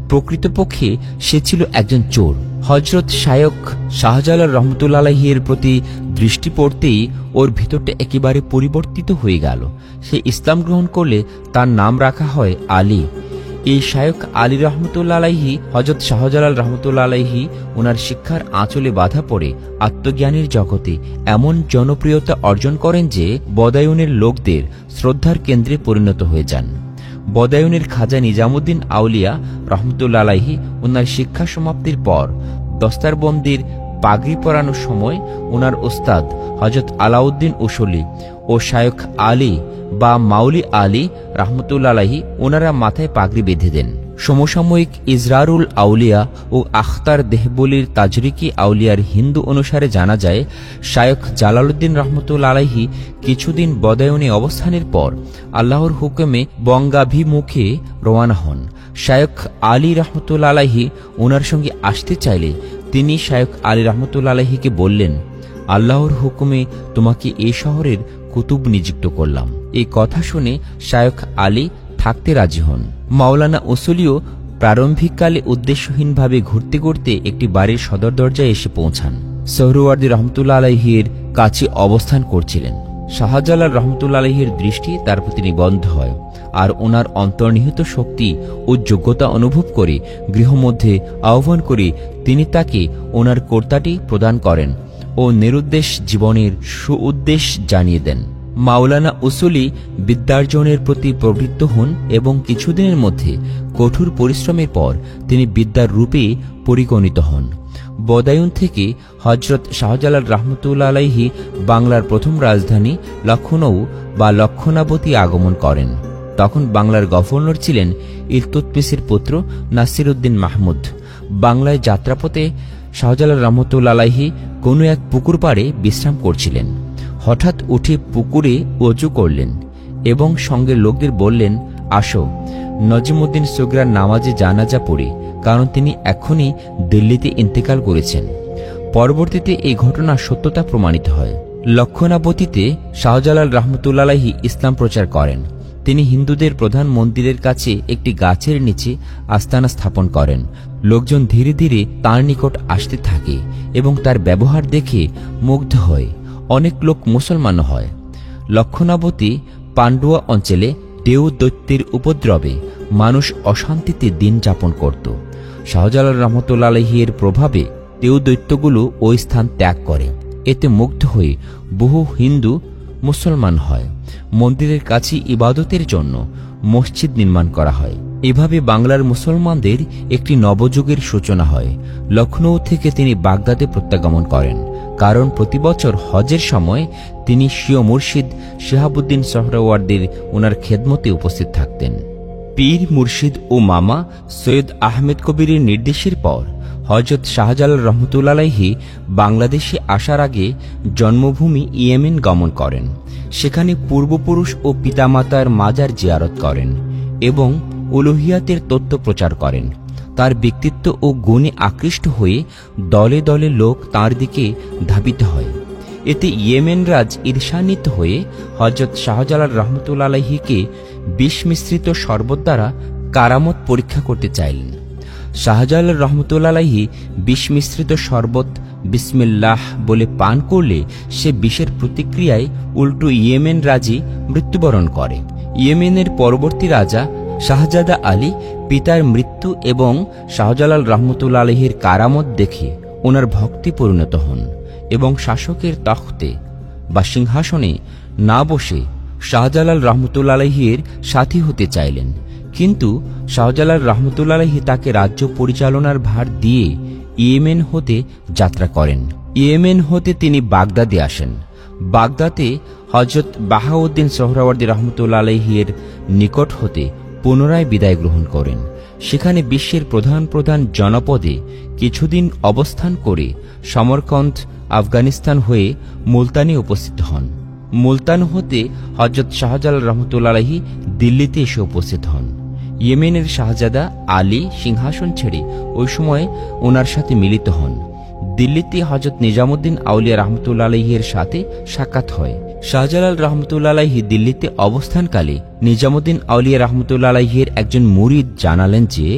প্রকৃতপক্ষে সে ছিল একজন চোর। হজরত শায়খ শাহজালাল রহমতুল্লাহ আলাইহির প্রতি দৃষ্টি পড়তেই ওর ভিতরটা একেবারে পরিবর্তিত হয়ে গেল। সে ইসলাম গ্রহণ করলে তার নাম রাখা হয় আলী। এই শায়খ আলী রহমতুল্লাহ আলাইহি হজরত শাহজালাল রহমতুল্লাহ আলাইহি ওনার শিক্ষার আঁচলে বাধা পড়ে আত্মজ্ঞানের জগতে এমন জনপ্রিয়তা অর্জন করেন যে বদায়ুনের লোকদের শ্রদ্ধার কেন্দ্রে পরিণত হয়ে যান। বদায়ুনের খাজা নিজামুদ্দিন আউলিয়া রহমতুল্লাহ আলাইহি ওনার শিক্ষা সমাপ্তির পর দস্তারবন্দির পাগড়ি পরানোর সময় ওনার ওস্তাদ হজরত আলাউদ্দিন উসলি ও শায়খ আলী বা মাউলি আলী রহমতুল্লাহ আলাইহি ওনারা মাথায় পাগড়ি বেঁধে দেন। সমসাময়িক ইজরারুল আউলিয়া ও আখতার দেহবলির তাজরিকি আউলিয়ার হিন্দু অনুসারে জানা যায়, শায়খ জালালউদ্দিন রহমতুল্লাহ আলাইহি কিছুদিন বদায়ুনে অবস্থানের পর আল্লাহর হুকুমে বঙ্গাভিমুখে রওয়ানা হন। শায়খ আলী রহমতুল্লাহ আলাইহি ওনার সঙ্গে আসতে চাইলে তিনি শায়খ আলী রহমতুল্লাহ আলাইহিকে বললেন, আল্লাহর হুকুমে তোমাকে এই শহরের কুতুব নিযুক্ত করলাম। এই কথা শুনে শায়খ আলী থাকতে রাজি হন। মাওলানা উসুলিও প্রারম্ভিককালে উদ্দেশ্যহীনভাবে ঘুরতে ঘুরতে একটি বাড়ির সদর দরজায় এসে পৌঁছান। সোহরাওয়ার্দী রহমতুল্লাহ আলাইহির কাছে অবস্থান করছিলেন। শাহজালাল রহমতুল্লাহ আলাইহির দৃষ্টি তার প্রতি নিবদ্ধ হয়, আর ওনার অন্তর্নিহিত শক্তি ও যোগ্যতা অনুভব করে গৃহমধ্যে আহ্বান করে তিনি তাকে ওনার কর্তাটি প্রদান করেন ও নিরুদ্দেশ জীবনের সুউদ্দেশ জানিয়ে দেন। মাওলানা উসুলি বিদ্যার্জনের প্রতি প্রবৃত্ত হন এবং কিছুদিনের মধ্যে কঠোর পরিশ্রমের পর তিনি বিদ্যার রূপে পরিগণিত হন। বদায়ুন থেকে হজরত শাহজালাল রহমতুল্লাহ আলাইহি বাংলার প্রথম রাজধানী লখনৌ বা লক্ষণাবতী আগমন করেন। তখন বাংলার গভর্নর ছিলেন ইলতুৎমিশের পুত্র নাসিরউদ্দিন মাহমুদ। বাংলায় যাত্রাপথে শাহজালাল রহমতুল্লাহ আলাইহি কোনো এক পুকুর পাড়ে বিশ্রাম করছিলেন। হঠাৎ উঠে পুকুরে ওযু করলেন এবং সঙ্গের লোকদের বললেন, আসো নজিমউদ্দিন সুগরার নামাজে জানাজা পড়ি, কারণ তিনি এখনই দিল্লিতে ইন্তেকাল করেছেন। পরবর্তীতে এই ঘটনার সত্যতা প্রমাণিত হয়। লক্ষণাবতীতে শাহজালাল রহমতুল্লাহ আলাইহি ইসলাম প্রচার করেন। তিনি হিন্দুদের প্রধান মন্দিরের কাছে একটি গাছের নিচে আস্তানা স্থাপন করেন। লোকজন ধীরে ধীরে তাঁর নিকট আসতে থাকে এবং তার ব্যবহার দেখে মুগ্ধ হয়। অনেক লোক মুসলমান হয়। লক্ষণাবতী পান্ডুয়া অঞ্চলে দেও দৈত্যের উপদ্রবে মানুষ অশান্তিতে দিন যাপন করত। শাহজালাল রহমতুল্লাহ আলাইহির প্রভাবে দেও দৈত্যগুলো ওই স্থান ত্যাগ করে। এতে মুগ্ধ হয়ে বহু হিন্দু মুসলমান হয়। মন্দিরের কাছে ইবাদতের জন্য মসজিদ নির্মাণ করা হয়। এভাবে বাংলার মুসলমানদের একটি নবযুগের সূচনা হয়। লখনৌ থেকে তিনি বাগদাদে প্রত্যাগমন করেন, কারণ প্রতি বছর হজের সময় তিনি স্বীয় মুর্শিদ শিহাবুদ্দিন সোহরাওয়ার্দীর ওনার খেদমতে উপস্থিত থাকতেন। পীর মুর্শিদ ও মামা সৈয়দ আহমেদ কবিরের নির্দেশের পর হযরত শাহজালাল রহমতুল্লাহ আলাইহি বাংলাদেশে আসার আগে জন্মভূমি ইয়েমেন গমন করেন। সেখানে পূর্বপুরুষ ও পিতামাতার মাজার জিয়ারত করেন এবং উলুহিয়াতের তত্ত্ব প্রচার করেন। তার ব্যক্তিত্ব ও গুণে আকৃষ্ট হয়ে দলে দলে লোক তাঁর দিকে ধাবিত হয়। এতে ইয়েমেন রাজ ঈর্ষান্বিত হয়ে হযরত শাহজালাল রহমতুল্লাহ আলাইহিকে বিষ মিশ্রিত শরবত দ্বারা কারামত পরীক্ষা করতে চাইলেন। শাহজালাল রহমতুল্লাহ আলাইহি বিষ মিশ্রিত শরবত বিসমিল্লাহ বলে পান করলে সে বিষের প্রতিক্রিয়ায় উল্টো ইয়েমেন রাজি মৃত্যুবরণ করে। ইয়েমেনের পরবর্তী রাজা শাহজাদা আলী পিতার মৃত্যু এবং শাহজালাল রহমতুল্লাহ আলাইহির কারামত দেখে ওনার ভক্তি পরিণত হন এবং শাসকের তখতে বা সিংহাসনে না বসে শাহজালাল রহমতুল্লাহ আলাইহির সাথী হতে চাইলেন, কিন্তু শাহজালাল রহমতুল্লাহ আলাইহি তাকে রাজ্য পরিচালনার ভার দিয়ে ইয়েমেন হতে যাত্রা করেন। ইয়েমেন হতে তিনি বাগদাদে আসেন। বাগদাদে হযরত বাহাউদ্দিন সোহরাওয়ার্দী রহমতুল্লাহ আলাইহির নিকট হতে পুনরায় বিদায় গ্রহণ করেন। সেখানে বিশ্বের প্রধান প্রধান জনপদে কিছুদিন অবস্থান করে সমরকন্দ, আফগানিস্তান হয়ে মুলতানে উপস্থিত হন। মুলতান হতে হযরত শাহজালাল রহমতুল্লাহ আলাইহি দিল্লিতে এসে উপস্থিত হন। ইয়েমেনের শাহজাদা আলী সিংহাসন ছেড়ে ওই সময় ওনার সাথে মিলিত হন। দিল্লিতে হযরত নিজামুদ্দিন আউলিয়া রহমতুল্লাহ আলাইহির সাথে সাক্ষাৎ হয়। শাহজালাল রহমতুল্লাহ আলাইহি দিল্লিতে অবস্থানকালে নিজামুদ্দিন আউলিয়া রহমতুল্লাহ আলাইহির একজন মুরিদ জানালেন যে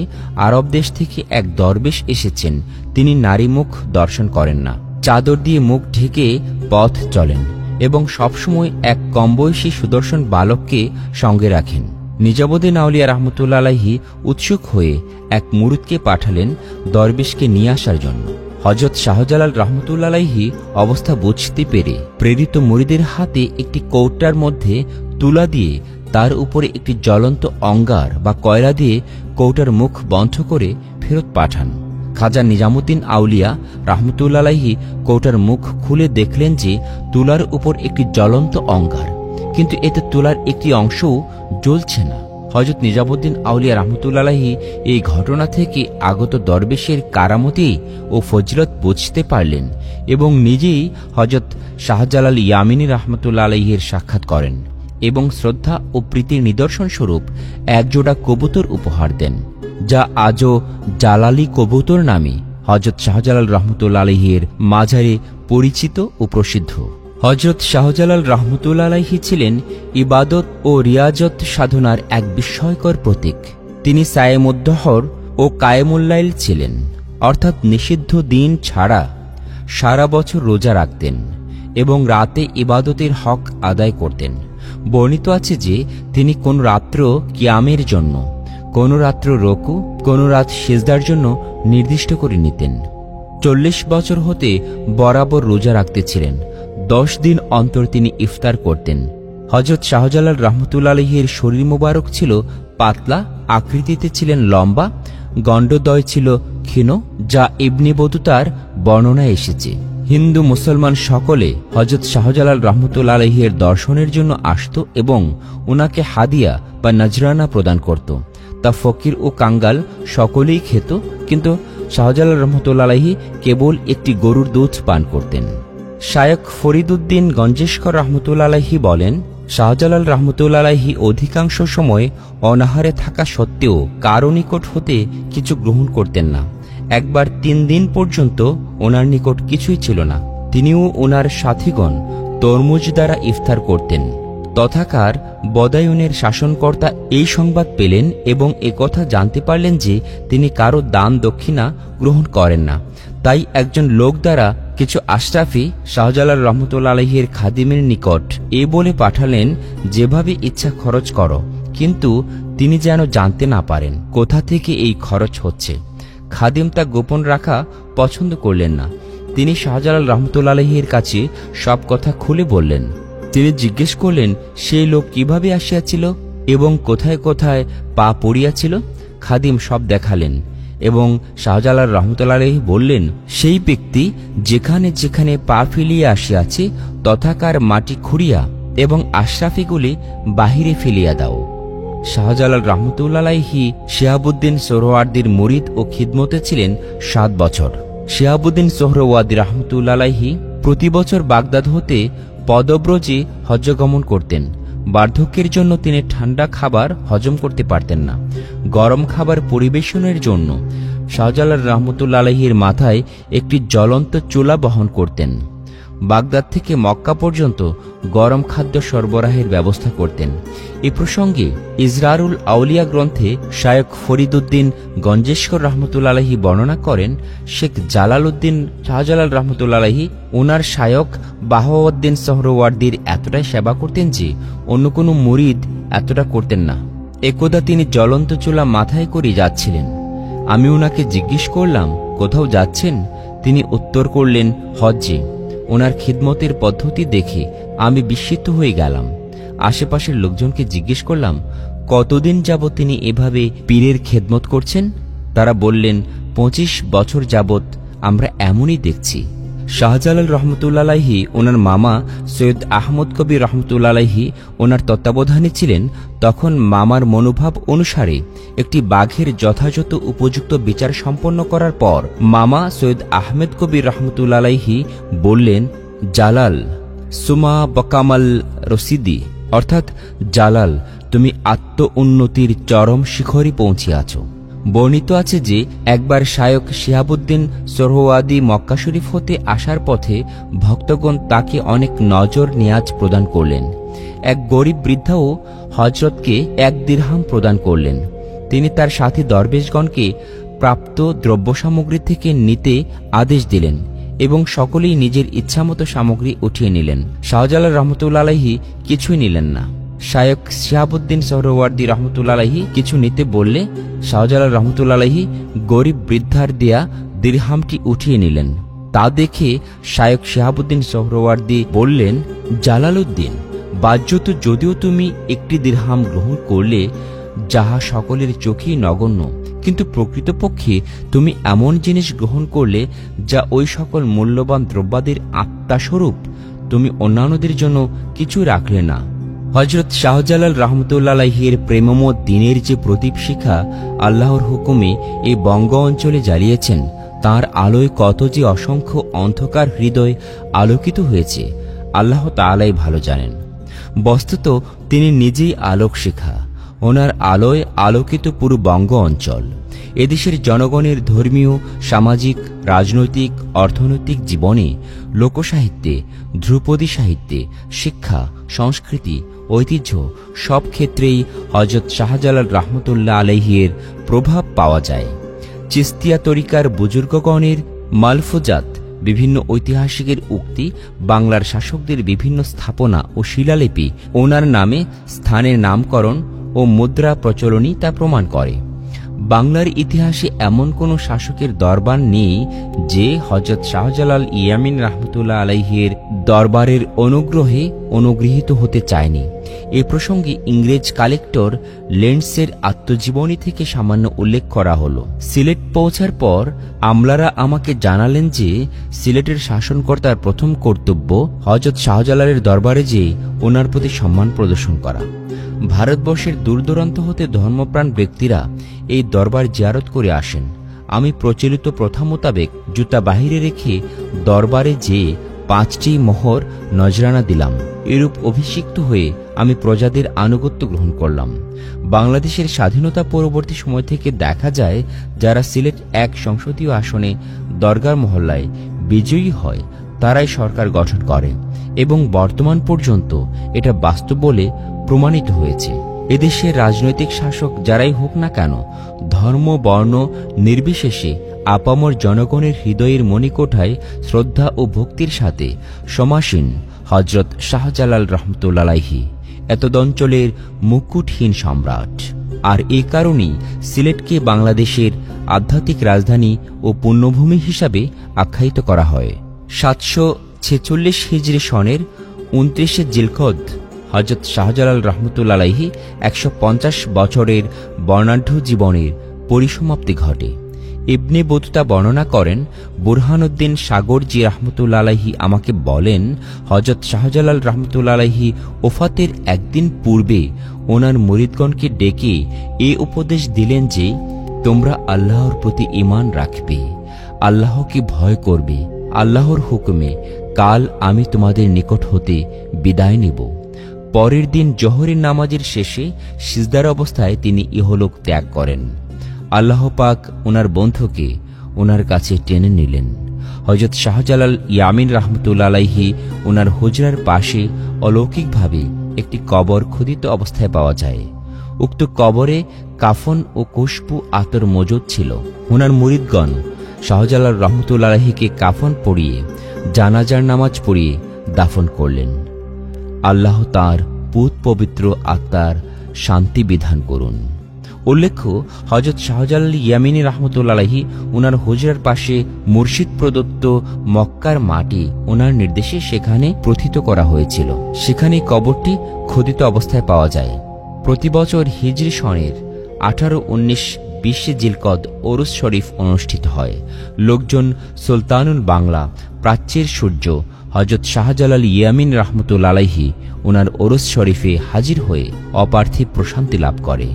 আরব দেশ থেকে এক দরবেশ এসেছেন, তিনি নারী মুখ দর্শন করেন না, চাদর দিয়ে মুখ ঢেকে পথ চলেন এবং সবসময় এক কমবয়সী সুদর্শন বালককে সঙ্গে রাখেন। নিজামুদ্দিন আউলিয়া রহমতুল্লাহ আলাইহি উৎসুক হয়ে এক মুরিদকে পাঠালেন দরবেশকে নিয়ে আসার জন্য। হযরত শাহজালাল রহমতুল্লাহ আলাইহি অবস্থা বুঝতে পেরে প্রেরিত মুরিদের হাতে একটি কৌটার মধ্যে তুলা দিয়ে তার উপরে একটি জ্বলন্ত অঙ্গার বা কয়লা দিয়ে কৌটার মুখ বন্ধ করে ফেরত পাঠান। খাজা নিজামুদ্দিন আউলিয়া রহমতুল্লাহ আলাইহি কৌটার মুখ খুলে দেখলেন যে তুলার উপর একটি জ্বলন্ত অঙ্গার, কিন্তু এতে তুলার একটি অংশও জ্বলছে না। হযরত নিজামুদ্দিন আউলিয়া রহমতুল্লাহ আলাইহি এই ঘটনা থেকে আগত দরবেশের কারামতি ও ফজিলত বুঝতে পারলেন এবং নিজেই হযরত শাহজালাল ইয়ামিনী রহমতুল্লাহ আলাইহির সাক্ষাৎ করেন এবং শ্রদ্ধা ও প্রীতির নিদর্শন স্বরূপ একজোড়া কবুতর উপহার দেন, যা আজও জালালি কবুতর নামে হযরত শাহজালাল রহমতুল্লাহ আলাইহির মাঝারে পরিচিত ও প্রসিদ্ধ। হযরত শাহজালাল রহমতুল্লাহ আলাইহি ছিলেন ইবাদত ও রিয়াজত সাধনার এক বিস্ময়কর প্রতীক। তিনি সায়েমুদ্দহর ও কায়েমুল্লাইল ছিলেন, অর্থাৎ নিষিদ্ধ দিন ছাড়া সারা বছর রোজা রাখতেন এবং রাতে ইবাদতের হক আদায় করতেন। বর্ণিত আছে যে তিনি কোন রাত্র কিয়ামের জন্য, কোন রাত্র রুকু, কোন রাত সিজদার জন্য নির্দিষ্ট করে নিতেন। 40 বছর হতে বরাবর রোজা রাখতেছিলেন। 10 দিন অন্তর তিনি ইফতার করতেন। হযরত শাহজালাল রহমতুল্লাহ আলাইহির শরীর মোবারক ছিল পাতলা, আকৃতিতে ছিলেন লম্বা, গণ্ডদ্বয় ছিল ক্ষীণ, যা ইবনে বতুতার বর্ণনায় এসেছে। হিন্দু মুসলমান সকলে হযরত শাহজালাল রহমতুল্লাহ আলাইহির দর্শনের জন্য আসত এবং ওনাকে হাদিয়া বা নজরানা প্রদান করত। তা ফকির ও কাঙ্গাল সকলেই খেত, কিন্তু শাহজালাল রহমতুল্লাহ আলাইহি কেবল একটি গরুর দুধ পান করতেন। শায়খ ফরিদউদ্দিন গঞ্জেশকর রহমতুল্লাহ আলাইহি বলেন, শাহজালাল রহমতুল্লাহ আলাইহি অধিকাংশ সময় অনাহারে থাকা সত্ত্বেও কারো নিকট হতে কিছু গ্রহণ করতেন না। একবার 3 দিন পর্যন্ত ওনার নিকট কিছুই ছিল না। তিনিও ওনার সাথীগণ তরমুজ দ্বারা ইফতার করতেন। তথাকার বদায়ুনের শাসনকর্তা এই সংবাদ পেলেন এবং একথা জানতে পারলেন যে তিনি কারো দান দক্ষিণা গ্রহণ করেন না। তাই একজন লোক দ্বারা কিছু আশরাফি শাহজালাল রহমতুল্লাহ আলাইহির খাদিমের নিকট এ বলে পাঠালেন, যেভাবে ইচ্ছা খরচ করো, কিন্তু তিনি যেন জানতে না পারেন কোথা থেকে এই খরচ হচ্ছে। খাদিম তা গোপন রাখা পছন্দ করলেন না। তিনি শাহজালাল রহমতুল্লাহ আলাইহির কাছে সব কথা খুলে বললেন। তিনি জিজ্ঞেস করলেন সেই লোক কিভাবে আসিয়াছিল এবং কোথায় কোথায় পা পড়িয়াছিল। খাদিম সব দেখালেন এবং শাহজালাল রহমতুল্লাহ আলাইহি বললেন, সেই ব্যক্তি যেখানে যেখানে পা ফেলিয়া আসিয়াছে তথাকার মাটি খুঁড়িয়া এবং আশরাফিগুলি বাহিরে ফেলিয়া দাও। শাহজালাল রহমতুল্লাহ আলাইহি শিহাবুদ্দিন সোহরাওয়ার্দীর মুরিদ ও খিদমতে ছিলেন 7 বছর। শিহাবুদ্দিন সোহরাওয়ার্দী রহমতুল্লাহ আলাইহি প্রতি বছর বাগদাদ হতে পদব্রজে হজ্জগমন করতেন। বার্ধক্যের জন্য তিনি ঠান্ডা খাবার হজম করতে পারতেন না। গরম খাবার পরিবেশনের জন্য শাহজালাল রহমতুল্লাহ আলাইহির মাথায় একটি জ্বলন্ত চুলা বহন করতেন। বাগদাদ থেকে মক্কা পর্যন্ত গরম খাদ্য সরবরাহের ব্যবস্থা করতেন। এ প্রসঙ্গে ইজরারুল আউলিয়া গ্রন্থে শায়খ ফরিদউদ্দিন গঞ্জেশকর রহমতুল্লাহ আলাইহি বর্ণনা করেন, শেখ জালালউদ্দিন শাহজালাল রহমতুল্লাহ আলাইহি ওনার শায়খ বাহাউদ্দিন সোহরাওয়ার্দীর এতটাই সেবা করতেন যে অন্য কোনো মুরিদ এতটা করতেন না। একদা তিনি জ্বলন্ত চুলা মাথায় করে যাচ্ছিলেন। আমি ওনাকে জিজ্ঞেস করলাম, কোথাও যাচ্ছেন? তিনি উত্তর করলেন, হজ্জে। ওনার খিদমতের পদ্ধতি দেখে আমি বিস্মিত হয়ে গেলাম। আশেপাশের লোকজনকে জিজ্ঞেস করলাম, কতদিন যাবৎ তিনি এভাবে পীরের খেদমত করছেন? তারা বললেন, 25 বছর যাবৎ আমরা এমনই দেখছি। শাহজালাল রহমতুল্লাহ আলাইহি ওনার মামা সৈয়দ আহমদ কবির রহমতুল্লাহ আলাইহি ওনার তত্ত্বাবধানে ছিলেন। তখন মামার মনোভাব অনুসারে একটি বাঘের যথাযথ উপযুক্ত বিচার সম্পন্ন করার পর মামা সৈয়দ আহমেদ কবির রহমতুল্লাহ আলাইহি বললেন, জালাল সুমা বকামাল রসিদি, অর্থাৎ জালাল, তুমি আত্ম উন্নতির চরম শিখরে পৌঁছে আছো। বর্ণিত আছে যে একবার শায়ক শিহাবুদ্দিন সোহরাওয়ার্দী মক্কা শরীফ হতে আসার পথে ভক্তগণ তাকে অনেক নজর নিয়াজ প্রদান করলেন। এক গরিব বৃদ্ধাও হজরতকে 1 দিরহাম প্রদান করলেন। তিনি তার সাথী দরবেশগণকে প্রাপ্ত দ্রব্য সামগ্রী থেকে নিতে আদেশ দিলেন এবং সকলেই নিজের ইচ্ছামতো সামগ্রী উঠিয়ে নিলেন। শাহজালাল রহমতুল্লাহ আলাইহি কিছুই নিলেন না। শায়ক শিহাবুদ্দিন সোহরাওয়ার্দী রহমতুল্লাহ আলাইহি কিছু নিতে বললে শাহজালাল রহমতুল্লাহ আলাইহি গরিব বৃদ্ধার দেয়া দিরহামটি উঠিয়ে নিলেন। তা দেখে শায়ক শিহাবুদ্দিন সোহরাওয়ার্দী বললেন, জালালউদ্দিন, বাহ্যত যদিও তুমি একটি দিরহাম গ্রহণ করলে, যাহা সকলের চোখেই নগণ্য, কিন্তু প্রকৃতপক্ষে তুমি এমন জিনিস গ্রহণ করলে যা ওই সকল মূল্যবান দ্রব্যাদির আত্মাস্বরূপ। তুমি অন্যান্যদের জন্য কিছু রাখলে না। হযরত শাহজালাল রহমতুল্লাহ আলাইহির প্রেমময় দ্বীনের যে প্রদীপ শিখা আল্লাহর হুকুমে এই বঙ্গ অঞ্চলে জ্বালিয়েছেন, তার আলোয় কত যে অসংখ্য অন্ধকার হৃদয় আলোকিত হয়েছে আল্লাহ তাআলাই ভালো জানেন। বস্তুত তিনি নিজেই আলোক শিখা। ওনার আলোয় আলোকিত পুরো বঙ্গ অঞ্চল। এদেশের জনগণের ধর্মীয়, সামাজিক, রাজনৈতিক, অর্থনৈতিক জীবনে, লোকসাহিত্যে, ধ্রুপদী সাহিত্যে, শিক্ষা, সংস্কৃতি, ঐতিহ্য সব ক্ষেত্রেই হযরত শাহজালাল রহমতুল্লাহ আলাইহির প্রভাব পাওয়া যায়। চিস্তিয়া তরিকার বুজুর্গগণের মালফুজাত, বিভিন্ন ঐতিহাসিকের উক্তি, বাংলার শাসকদের বিভিন্ন স্থাপনা ও শিলালিপি ওনার নামে স্থানের নামকরণ ও মুদ্রা প্রচলনই তা প্রমাণ করে। বাংলার ইতিহাসে এমন কোন শাসকের দরবার নেই যে হযরত শাহজালাল ইয়ামিন রহমতুল্লাহ আলাইহির দরবারের অনুগ্রহে অনুগৃহীত হতে চায়নি। এ প্রসঙ্গে ইংরেজ কালেক্টর লেন্ডসের আত্মজীবনী থেকে সামান্য উল্লেখ করা হলো। সিলেট পৌঁছার পর আমলারা আমাকে জানালেন যে সিলেটের শাসনকর্তার প্রথম কর্তব্য হযরত শাহজালালের দরবারে যেয়ে ওনার প্রতি সম্মান প্রদর্শন করা। ভারতবর্ষের দূরদূরান্ত হতে ধর্মপ্রাণ ব্যক্তিরা এই দরবার জিয়ারত করে আসেন। আমি প্রচলিত প্রথা মোতাবেক জুতা বাহিরে রেখে দরবারে যেয়ে 5টি মোহর নজরানা দিলাম। এরূপ অভিষিক্ত হয়ে আমি প্রজাদের আনুগত্য গ্রহণ করলাম। বাংলাদেশের স্বাধীনতা পরবর্তী সময় থেকে দেখা যায়, যারা সিলেট 1 সংসদীয় আসনে দরগার মহল্লায় বিজয়ী হয় তারাই সরকার গঠন করে এবং বর্তমান পর্যন্ত এটা বাস্তব বলে প্রমাণিত হয়েছে। এদেশের রাজনৈতিক শাসক যারাই হোক না কেন, ধর্ম বর্ণ নির্বিশেষে আপামর জনগণের হৃদয়ের মণিকোঠায় শ্রদ্ধা ও ভক্তির সাথে সমাসীন হযরত শাহজালাল রহমতুল্লাহ আলাইহি এতদঞ্চলের মুকুটহীন সম্রাট। আর এ কারণেই সিলেটকে বাংলাদেশের আধ্যাত্মিক রাজধানী ও পুণ্যভূমি হিসাবে আখ্যায়িত করা হয়। 746 হিজরি সনের 29 জিলকদ হযরত শাহজালাল রহমতুল্লাহ আলাইহি 150 বছরের বর্ণাঢ্য জীবনের পরিসমাপ্তি ঘটে। ইবনে বতুতা বর্ণনা করেন, বুরহানুদ্দিন সাগরজি রহমতুল্লাহ আলাইহি আমাকে বলেন, হযরত শাহজালাল রহমতুল্লাহ আলাইহি ওফাতের একদিন পূর্বে ওনার মুরিদগণকে ডেকে এ উপদেশ দিলেন যে তোমরা আল্লাহর প্রতি ঈমান রাখবে, আল্লাহকে ভয় করবে। আল্লাহর হুকুমে কাল আমি তোমাদের নিকট হতে বিদায় নেব। পরের দিন জোহরের নামাজের শেষে সিজদার অবস্থায় তিনি ইহলোক ত্যাগ করেন। আল্লাহ পাক ওনার বন্ধুকে ওনার কাছে টেনে নিলেন। হযরত শাহজালাল ইয়ামিন রহমতুল্লাহ আলাইহি ওনার হুজরার পাশে অলৌকিকভাবে একটি কবর খোদিত অবস্থায় পাওয়া যায়। উক্ত কবরে কাফন ও খুশবু আতর মজুদ ছিল। ওনার মুরিদগণ শাহজালাল রহমতুল্লাহ আলাইহিকে কাফন পরিয়ে জানাজার নামাজ পড়িয়ে দাফন করলেন। আল্লাহ তাঁর পুত পবিত্র আত্মার শান্তি বিধান করুন। উল্লেখ্য, হযরত শাহজালাল ইয়ামিনী রাহমাতুল্লাহ আলাইহি ওনার হুজরার পাশে মুর্শিদ প্রদত্ত মক্কার মাটি ওনার নির্দেশে সেখানে প্রথিত করা হয়েছিল। সেখানে কবরটি খোদিত অবস্থায় পাওয়া যায়। প্রতি বছর হিজরি সনের 18, 19, 20 জিলকদ ওরস শরীফ অনুষ্ঠিত হয়। লোকজন সুলতানুল বাংলা, প্রাচ্যের সূর্য হযরত শাহজালাল ইয়ামিন রাহমাতুল্লাহ আলাইহি ওনার ওরস শরীফে হাজির হয়ে অপার্থিব প্রশান্তি লাভ করে।